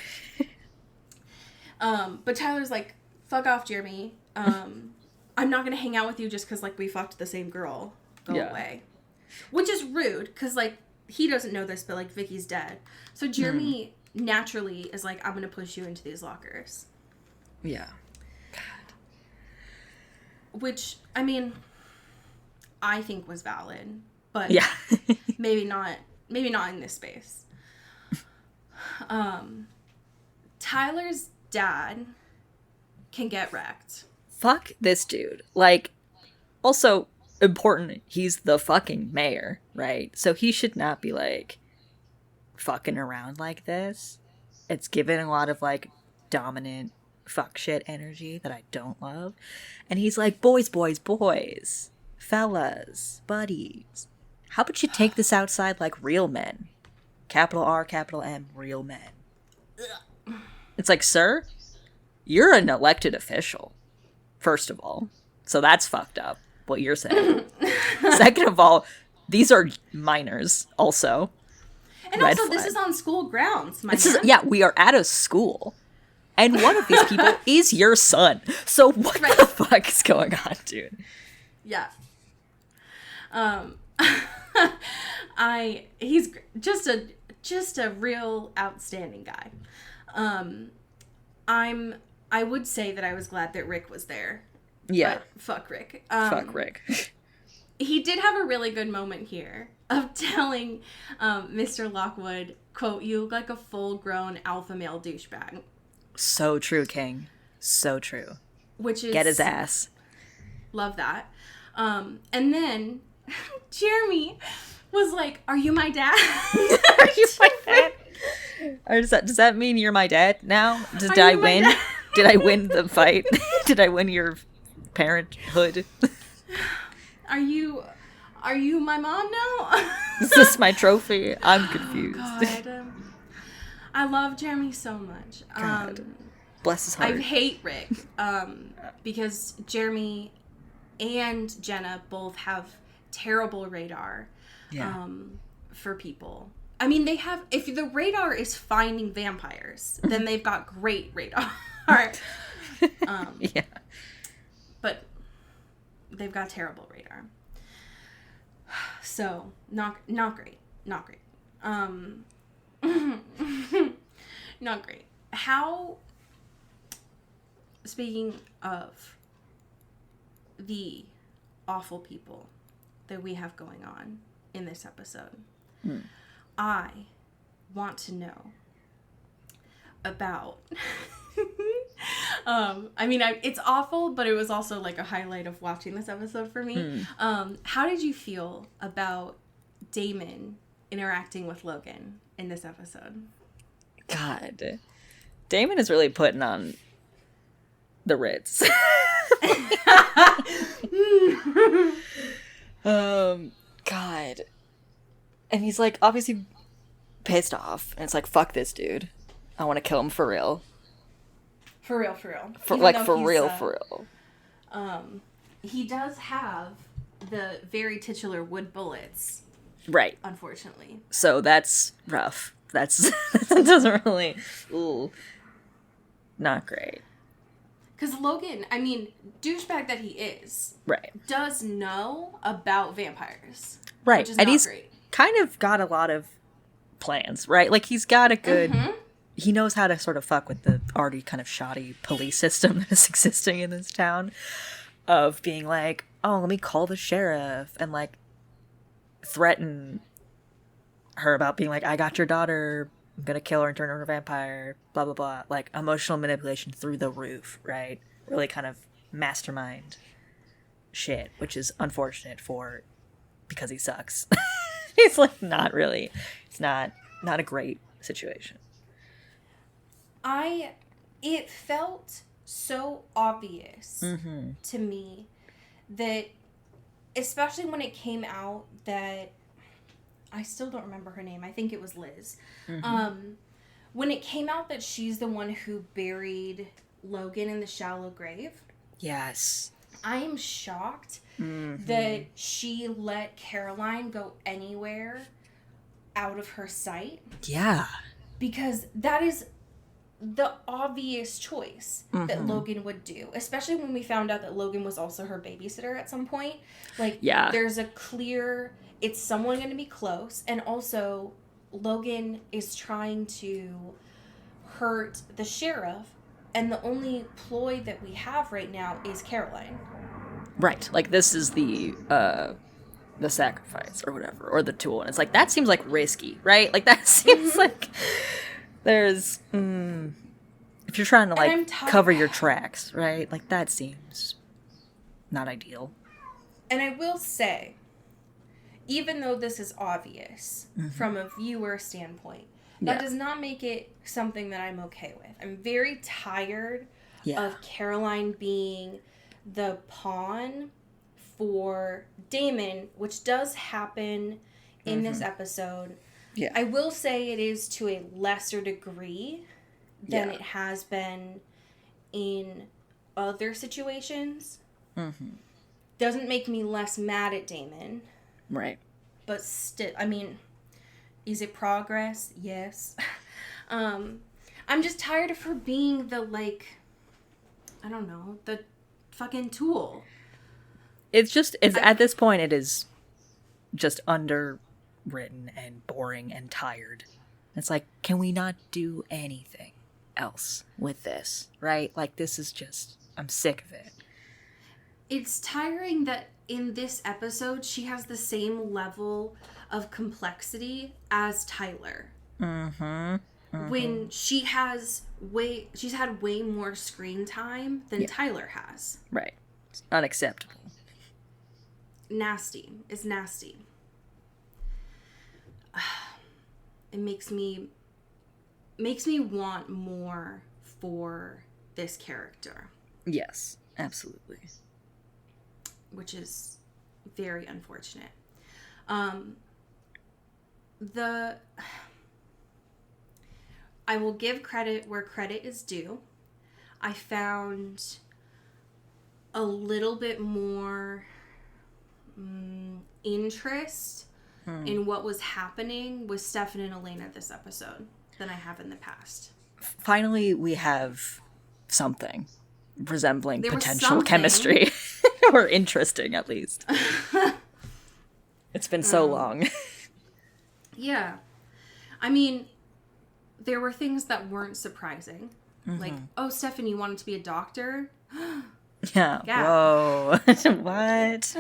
But Tyler's like, fuck off, Jeremy. I'm not gonna hang out with you just because like we fucked the same girl. Go away. Which is rude, because like he doesn't know this, but like Vicky's dead. So Jeremy naturally is like, I'm gonna push you into these lockers. Yeah. which, I mean, I think was valid, but Yeah. maybe not in this space. Tyler's dad can get wrecked. Fuck this dude. Like, also important, he's the fucking mayor, right? So he should not be, like, fucking around like this. It's given a lot of, like, dominant fuck shit energy that I don't love. And he's like, boys, boys, boys, fellas, buddies, how about you take this outside like real men? Capital R, capital M, real men. It's like, sir, you're an elected official, first of all. So that's fucked up, what you're saying. Second of all, these are minors, also. And Red also, flag. this is on school grounds, my This is, man. yeah, we are at a school. And one of these people is your son. So what Right. the fuck is going on, dude? Yeah. He's just a real outstanding guy. I would say that I was glad that Rick was there. Yeah. But fuck Rick. Fuck Rick. He did have a really good moment here of telling Mr. Lockwood, quote, "You look like a full-grown alpha male douchebag." So true, King. So true. Which is... Get his ass. Love that. And then Jeremy was like, "Are you my dad?" Are you my dad? Or does that mean you're my dad now? Did I you my win? dad? Did I win the fight? Did I win your parenthood? Are you my mom now? Is this my trophy? I'm confused. God. I love Jeremy so much. God. Bless his I heart. hate Rick because Jeremy and Jenna both have terrible radar Yeah. for people. I mean, they have, if the radar is finding vampires, then they've got great radar. Yeah. But they've got terrible radar. So, not great. Not great. Not great. How, speaking of the awful people that we have going on in this episode, I want to know about it's awful, but it was also like a highlight of watching this episode for me. How did you feel about Damon interacting with Logan in this episode? God. Damon is really putting on the Ritz. God. And he's like obviously pissed off. And it's like, fuck this dude. I want to kill him for real. For real. For Even like though for he's, real. He does have the very titular wood bullets, Right. unfortunately. So that's rough. That doesn't really, ooh, not great. Because Logan, I mean, douchebag that he is, Right. does know about vampires. Right. Which is And not he's great. kind of got a lot of plans, right? Like he's got a good, he knows how to sort of fuck with the already kind of shoddy police system that is existing in this town, of being like, oh, let me call the sheriff and like threaten her about being like, I got your daughter, I'm gonna kill her and turn her into a vampire, blah blah blah. Like emotional manipulation through the roof, right? Really kind of mastermind shit, which is unfortunate because he sucks. He's like not really, it's not a great situation. It felt so obvious to me that, especially when it came out that, I still don't remember her name, I think it was Liz. When it came out that she's the one who buried Logan in the shallow grave, Yes. I am shocked that she let Caroline go anywhere out of her sight, Yeah. because that is the obvious choice that Logan would do, especially when we found out that Logan was also her babysitter at some point. Like, Yeah. there's a clear, it's someone going to be close, and also Logan is trying to hurt the sheriff, and the only ploy that we have right now is Caroline. Right. Like, this is the sacrifice or whatever, or the tool. And it's like, that seems like risky, right? Like, that seems like there's, if you're trying to, like, cover your tracks, right? Like, that seems not ideal. And I will say, even though this is obvious from a viewer standpoint, that does not make it something that I'm okay with. I'm very tired of Caroline being the pawn for Damon, which does happen in this episode. Yeah. I will say it is to a lesser degree than it has been in other situations. Doesn't make me less mad at Damon. Right. But still, I mean, is it progress? Yes. I'm just tired of her being the, like, I don't know, the fucking tool. It's at this point, it is just underwritten and boring and tired. It's like, can we not do anything else with this, right? Like, this is just, I'm sick of it. It's tiring that in this episode, she has the same level of complexity as Tyler. When she's had way more screen time than Tyler has. Right. It's unacceptable. Nasty. It's nasty. It makes me want more for this character. Yes, absolutely. Which is very unfortunate. I will give credit where credit is due. I found a little bit more interest in what was happening with Stefan and Elena this episode than I have in the past. Finally, we have something resembling potential chemistry. Or interesting, at least. It's been so long. Yeah. I mean, there were things that weren't surprising. Like, oh, Stefan, you wanted to be a doctor? Yeah. Whoa. What?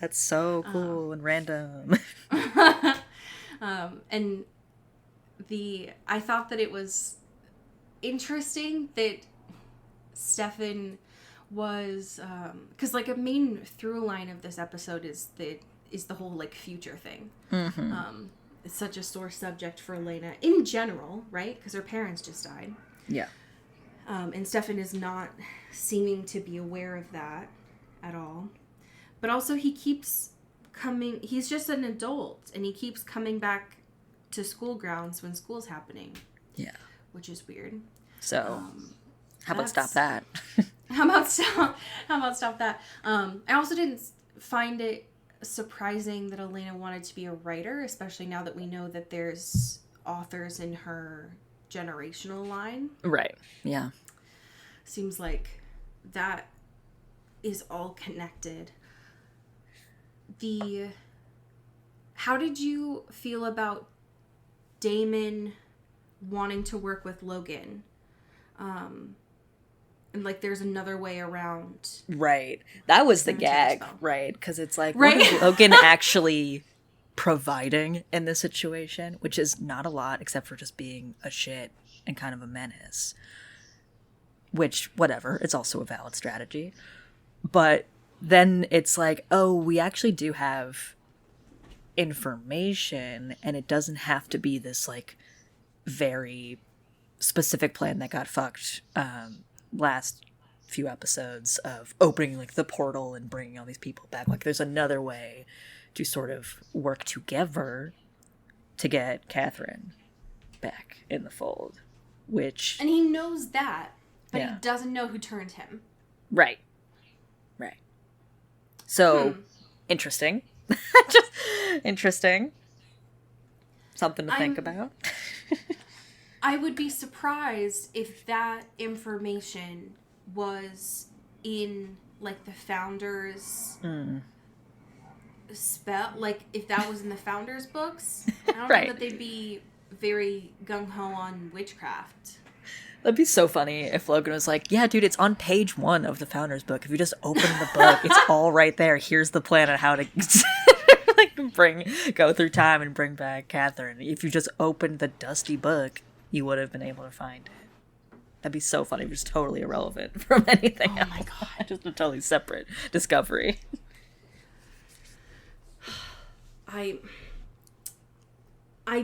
That's so cool and random. And I thought that it was interesting that Stefan was, because like a main through line of this episode is the whole like future thing. It's such a sore subject for Elena in general, right? Because her parents just died. Yeah. And Stefan is not seeming to be aware of that at all. But also he keeps he's just an adult and he keeps coming back to school grounds when school's happening. Yeah. Which is weird. So, how about stop that? How about stop that? I also didn't find it surprising that Elena wanted to be a writer, especially now that we know that there's authors in her generational line. Right. Yeah. Seems like that is all connected. How did you feel about Damon wanting to work with Logan? And like there's another way around. Right. That was the gag, right? Because it's like, what is Logan actually providing in this situation? Which is not a lot, except for just being a shit and kind of a menace. Which, whatever, it's also a valid strategy. But then it's like, oh, we actually do have information, and it doesn't have to be this, like, very specific plan that got fucked last few episodes of opening, like, the portal and bringing all these people back. Like, there's another way to sort of work together to get Catherine back in the fold, which... And he knows that, but he doesn't know who turned him. Right. Right. So, interesting. Just interesting. Something to think about. I would be surprised if that information was in, like, the Founders spell. Like, if that was in the Founders books. I don't know that they'd be very gung-ho on witchcraft. That'd be so funny if Logan was like, yeah, dude, it's on page 1 of the Founder's Book. If you just open the book, it's all right there. Here's the plan on how to go through time and bring back Catherine. If you just opened the dusty book, you would have been able to find it. That'd be so funny. Just totally irrelevant from anything else. My God. Just a totally separate discovery. I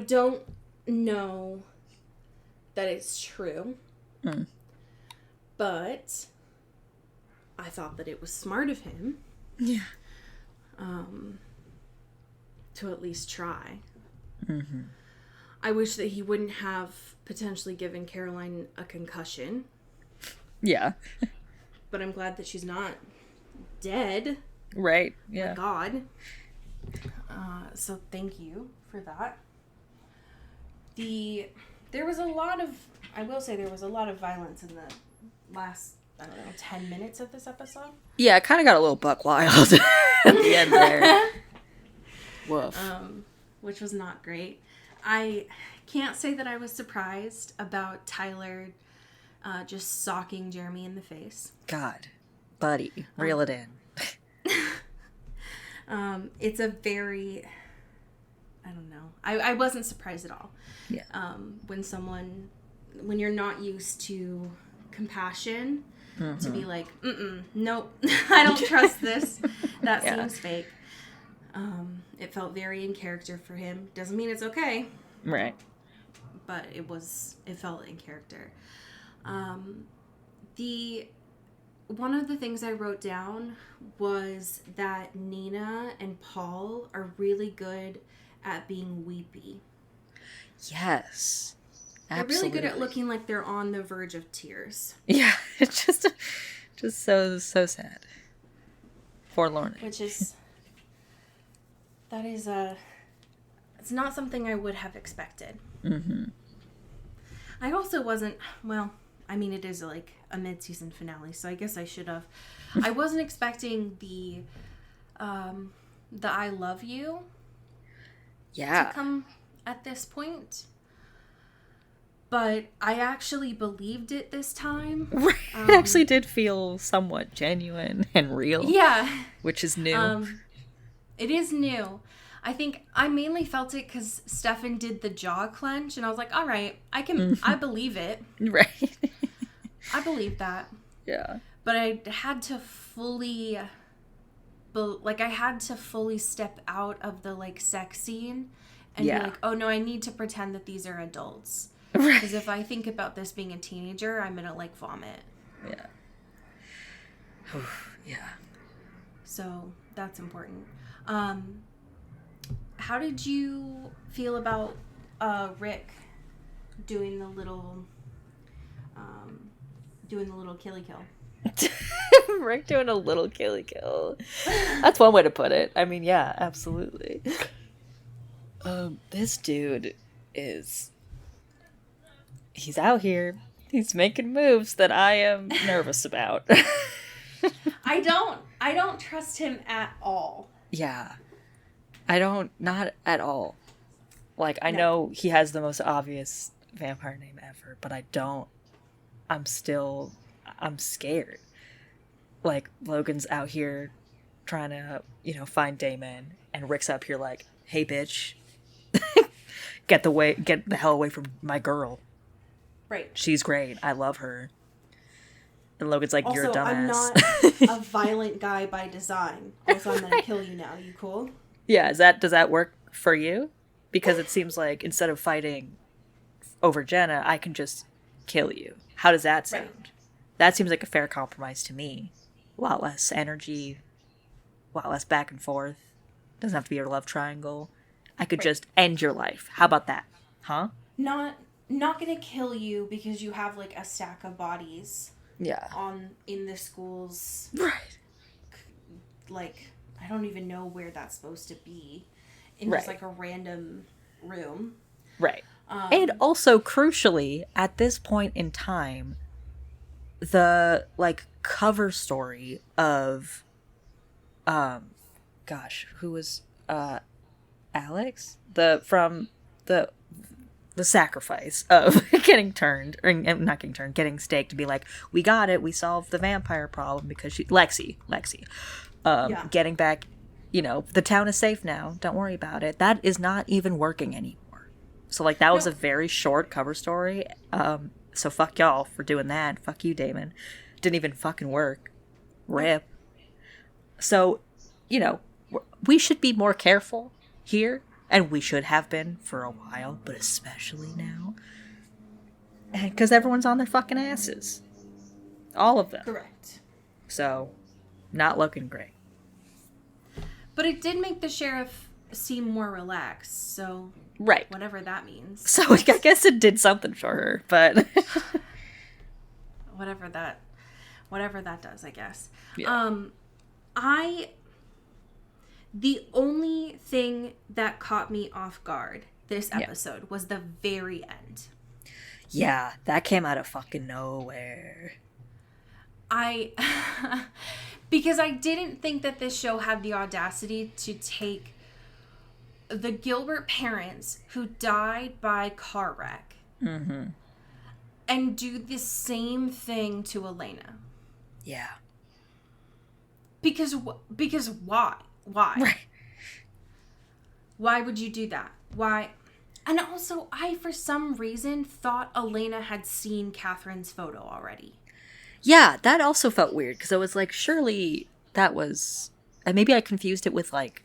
don't know that it's true, but I thought that it was smart of him. Yeah. To at least try. Mm-hmm. I wish that he wouldn't have potentially given Caroline a concussion. Yeah. But I'm glad that she's not dead. Right. Yeah. My God. So thank you for that. There was a lot of violence in the last, I don't know, 10 minutes of this episode. Yeah, it kind of got a little buck wild at the end there. Woof. Which was not great. I can't say that I was surprised about Tyler just socking Jeremy in the face. God. Buddy, reel it in. It's a very, I don't know. I wasn't surprised at all. Yeah. When you're not used to compassion, to be like, nope, I don't trust this. That seems fake. It felt very in character for him. Doesn't mean it's okay. Right. But it felt in character. One of the things I wrote down was that Nina and Paul are really good at being weepy. Yes. Absolutely. They're really good at looking like they're on the verge of tears. Yeah, it's just so sad. Forlorn. It's not something I would have expected. Mm-hmm. I also wasn't, well, I mean, it is like a mid-season finale, so I guess I should have. I wasn't expecting the I love you to come at this point. But I actually believed it this time. It actually did feel somewhat genuine and real. Yeah. Which is new. It is new. I think I mainly felt it because Stefan did the jaw clench, and I was like, all right, I believe it. Right. I believe that. Yeah. But I had to fully step out of the sex scene and be like, oh no, I need to pretend that these are adults. Right. Because if I think about this being a teenager, I'm gonna vomit. Yeah. Yeah. So that's important. How did you feel about Rick doing the little killy kill? Rick doing a little killy kill. That's one way to put it. I mean, yeah, absolutely. This dude he's out here. He's making moves that I am nervous about. I don't trust him at all. Yeah. Not at all. I know he has the most obvious vampire name ever, but I'm scared. Logan's out here trying to, find Damon, and Rick's up here like, hey bitch, get the hell away from my girl. Right. She's great. I love her. And Logan's like, also, you're a dumbass. I'm not a violent guy by design. Also, I'm gonna kill you now. You cool? Yeah, does that work for you? Because it seems like instead of fighting over Jenna, I can just kill you. How does that sound? Right. That seems like a fair compromise to me. A lot less energy, a lot less back and forth. Doesn't have to be a love triangle. I could just end your life. How about that? Huh? Not gonna kill you because you have a stack of bodies. Yeah. In the schools. Right. I don't even know where that's supposed to be. In just a random room. Right. And also, crucially, at this point in time, the cover story of who was Alex? From the the sacrifice of getting turned, or not getting turned, getting staked to be like, we got it, we solved the vampire problem because Lexi, getting back, the town is safe now, don't worry about it. That is not even working anymore. So, like, that was a very short cover story. So fuck y'all for doing that. Fuck you, Damon. Didn't even fucking work. Rip. So, we should be more careful here. And we should have been for a while, but especially now. And because everyone's on their fucking asses. All of them. Correct. So, not looking great. But it did make the sheriff seem more relaxed, so... Right. Whatever that means. So, I guess it did something for her, but... whatever that does, I guess. Yeah. The only thing that caught me off guard this episode was the very end. Yeah, that came out of fucking nowhere. Because I didn't think that this show had the audacity to take the Gilbert parents who died by car wreck and do the same thing to Elena. Yeah. Because why? Why? Right. Why would you do that? Why? And also, I, for some reason, thought Elena had seen Catherine's photo already. Yeah, that also felt weird, because I was like, surely that was... And maybe I confused it with, like,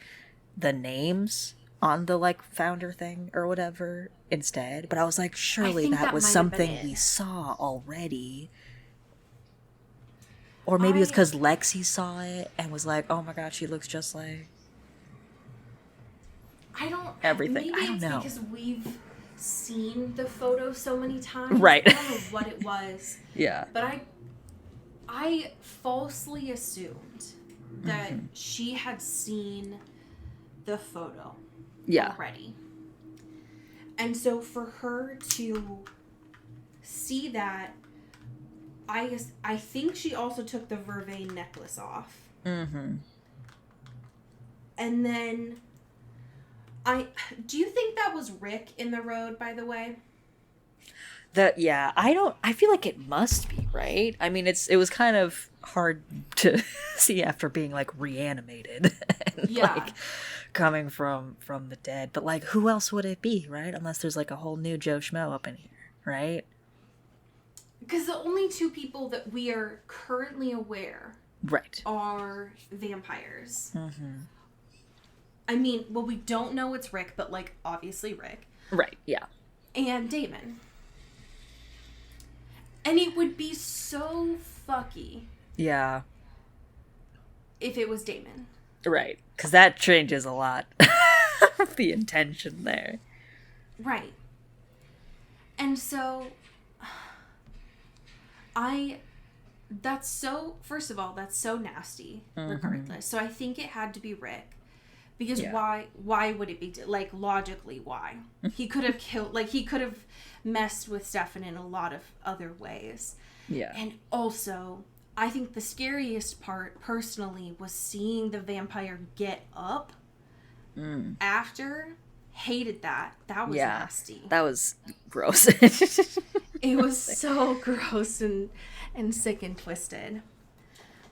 the names on the, like, founder thing or whatever instead. But I was like, surely that was something we saw already. Or maybe it's because Lexi saw it and was like, oh my god, she looks just like... everything. I don't know. Because we've seen the photo so many times. Right. I don't know what it was. Yeah. But I falsely assumed that she had seen the photo already. And so for her to see that, I think she also took the vervain necklace off. Mm-hmm. And then, do you think that was Rick in the road, by the way? I feel like it must be, right? I mean, it was kind of hard to see after being, like, reanimated. And, like, coming from the dead. But, like, who else would it be, right? Unless there's, like, a whole new Joe Schmo up in here, right? Because the only two people that we are currently aware are vampires. Mm-hmm. I mean, well, we don't know it's Rick, but, like, obviously Rick. Right, yeah. And Damon. And it would be so fucky. Yeah. If it was Damon. Right, because that changes a lot of the intention there. Right. And so... first of all, that's so nasty, regardless. So I think it had to be Rick. Because why would it be, like, logically, why? He could have he could have messed with Stefan in a lot of other ways. Yeah. And also, I think the scariest part, personally, was seeing the vampire get up after. Hated that. That was nasty. That was gross. It was so gross and sick and twisted.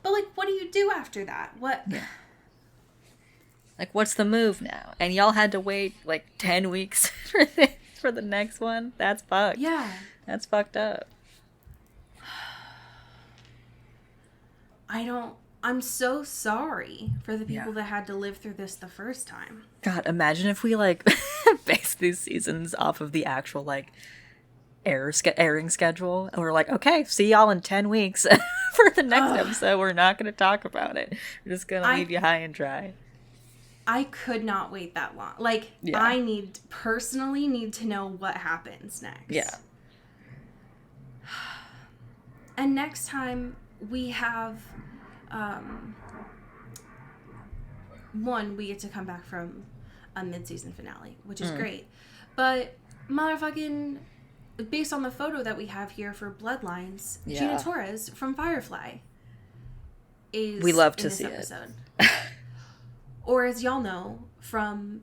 But, like, what do you do after that? What? Yeah. Like, what's the move now? And y'all had to wait, like, 10 weeks for the next one? That's fucked. Yeah. That's fucked up. I'm so sorry for the people that had to live through this the first time. God, imagine if we, like, based these seasons off of the actual, like, airing schedule. And we're like, okay, see y'all in 10 weeks for the next episode. We're not going to talk about it. We're just going to leave you high and dry. I could not wait that long. Like, I personally need to know what happens next. Yeah. And next time we have, we get to come back from a mid-season finale, which is great. But, motherfucking, based on the photo that we have here for Bloodlines, Gina Torres from Firefly is we love to in this see episode. Or, as y'all know, from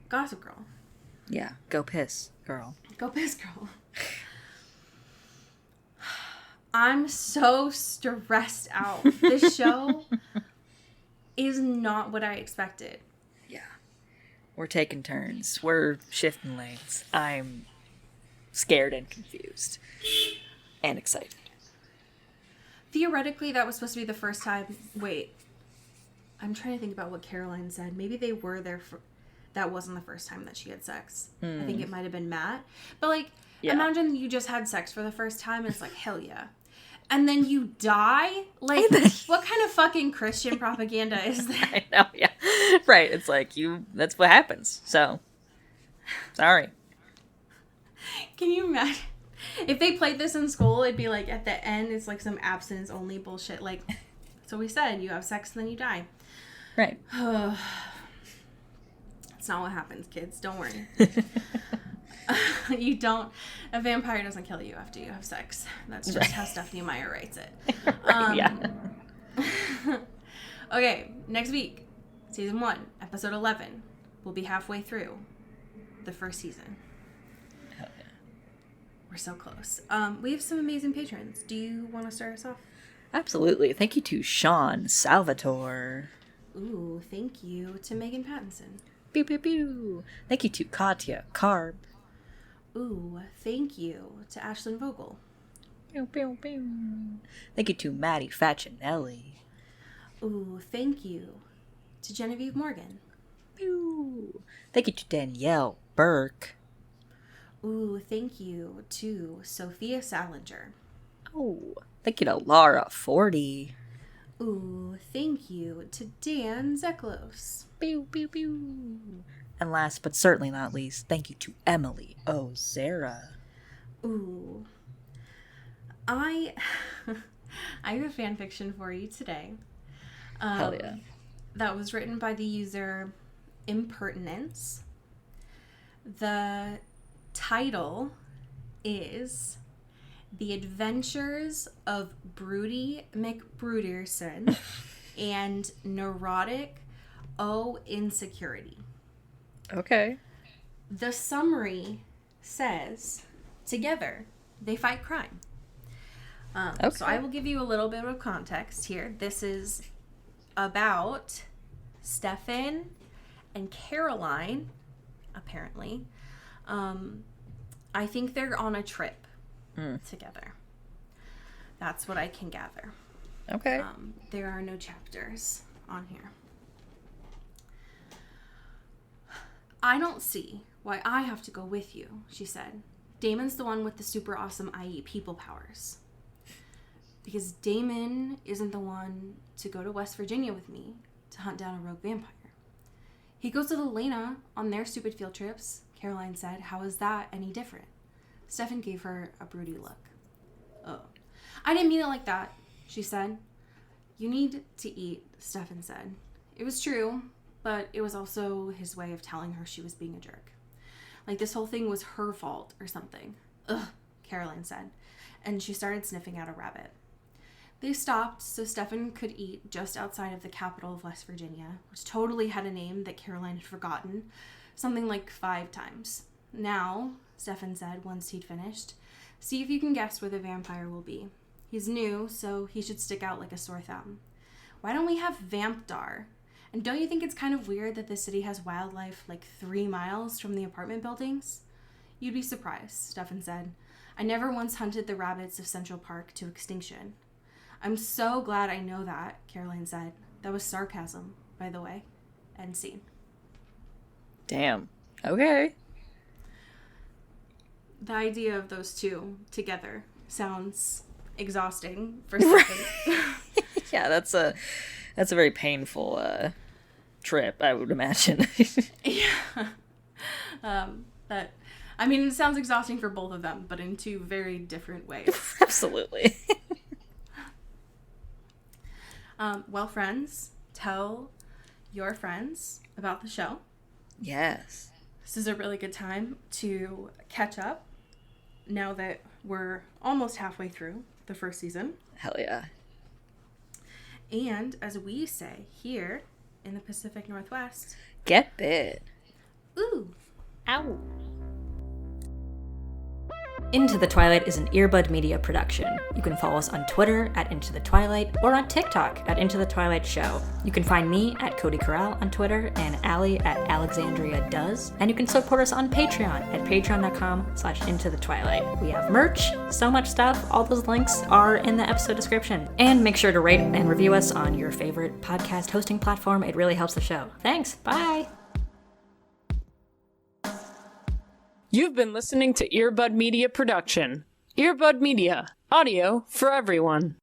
Gossip Girl. Yeah, go piss, girl. Go piss, girl. I'm so stressed out. This show is not what I expected. Yeah. We're taking turns. We're shifting lanes. I'm scared and confused. And excited. Theoretically, that was supposed to be the first time. Wait. I'm trying to think about what Caroline said. Maybe they were there for... That wasn't the first time that she had sex. I think it might have been Matt. But, like, imagine you just had sex for the first time and it's like, hell yeah. And then you die? Like, what kind of fucking Christian propaganda is that? I know, yeah. Right, it's like, that's what happens. So, sorry. Can you imagine? If they played this in school, it'd be like, at the end, it's like some abstinence-only bullshit. Like, that's what we said. You have sex and then you die. Right. It's not what happens, kids. Don't worry. A vampire doesn't kill you after you have sex. That's just how Stephanie Meyer writes it. Right, yeah. Okay, next week, season 1, episode 11. We'll be halfway through the first season. Hell yeah. We're so close. We have some amazing patrons. Do you want to start us off? Absolutely. Thank you to Sean Salvatore. Ooh, thank you to Megan Pattinson. Pew, pew, pew. Thank you to Katya Carb. Ooh, thank you to Ashlyn Vogel. Pew, pew, pew. Thank you to Maddie Facinelli. Ooh, thank you to Genevieve Morgan. Pew. Thank you to Danielle Burke. Ooh, thank you to Sophia Salinger. Oh, thank you to Laura 40. Ooh, thank you to Dan Zeklos. Pew, pew, pew. And last but certainly not least, thank you to Emily O'Zara. Ooh. I have a fan fiction for you today. Hell yeah. That was written by the user Impertinence. The title is The Adventures of Broody McBruderson and Neurotic O Insecurity. Okay. The summary says, together, they fight crime. Okay. So I will give you a little bit of context here. This is about Stefan and Caroline, apparently. I think they're on a trip together. That's what I can gather. Okay. There are no chapters on here. I don't see why I have to go with you, she said. Damon's the one with the super awesome, i.e. people powers. Because Damon isn't the one to go to West Virginia with me to hunt down a rogue vampire. He goes with Elena on their stupid field trips, Caroline said. How is that any different? Stefan gave her a broody look. Oh. I didn't mean it like that, she said. You need to eat, Stefan said. It was true, but it was also his way of telling her she was being a jerk. Like this whole thing was her fault or something. Ugh, Caroline said. And she started sniffing at a rabbit. They stopped so Stefan could eat just outside of the capital of West Virginia, which totally had a name that Caroline had forgotten, something like 5 times. Now, Stefan said once he'd finished, see if you can guess where the vampire will be. He's new, so he should stick out like a sore thumb. Why don't we have Vampdar? And don't you think it's kind of weird that the city has wildlife like 3 miles from the apartment buildings? You'd be surprised, Stefan said. I never once hunted the rabbits of Central Park to extinction. I'm so glad I know that, Caroline said. That was sarcasm, by the way. End scene. Damn. Okay. The idea of those two together sounds exhausting for Stefan. Yeah, that's a very painful trip, I would imagine. Yeah. It sounds exhausting for both of them, but in 2 very different ways. Absolutely. Well, friends, tell your friends about the show. Yes. This is a really good time to catch up now that we're almost halfway through the first season. Hell yeah. And as we say here in the Pacific Northwest, Get bit. ooh. Ow. Into the Twilight is an Earbud Media production. You can follow us on Twitter at Into the Twilight or on TikTok at Into the Twilight Show. You can find me at Cody Corral on Twitter and Allie at Alexandria Does. And you can support us on Patreon at patreon.com/Into the Twilight. We have merch, so much stuff. All those links are in the episode description. And make sure to rate and review us on your favorite podcast hosting platform. It really helps the show. Thanks. Bye. You've been listening to Earbud Media Production. Earbud Media, audio for everyone.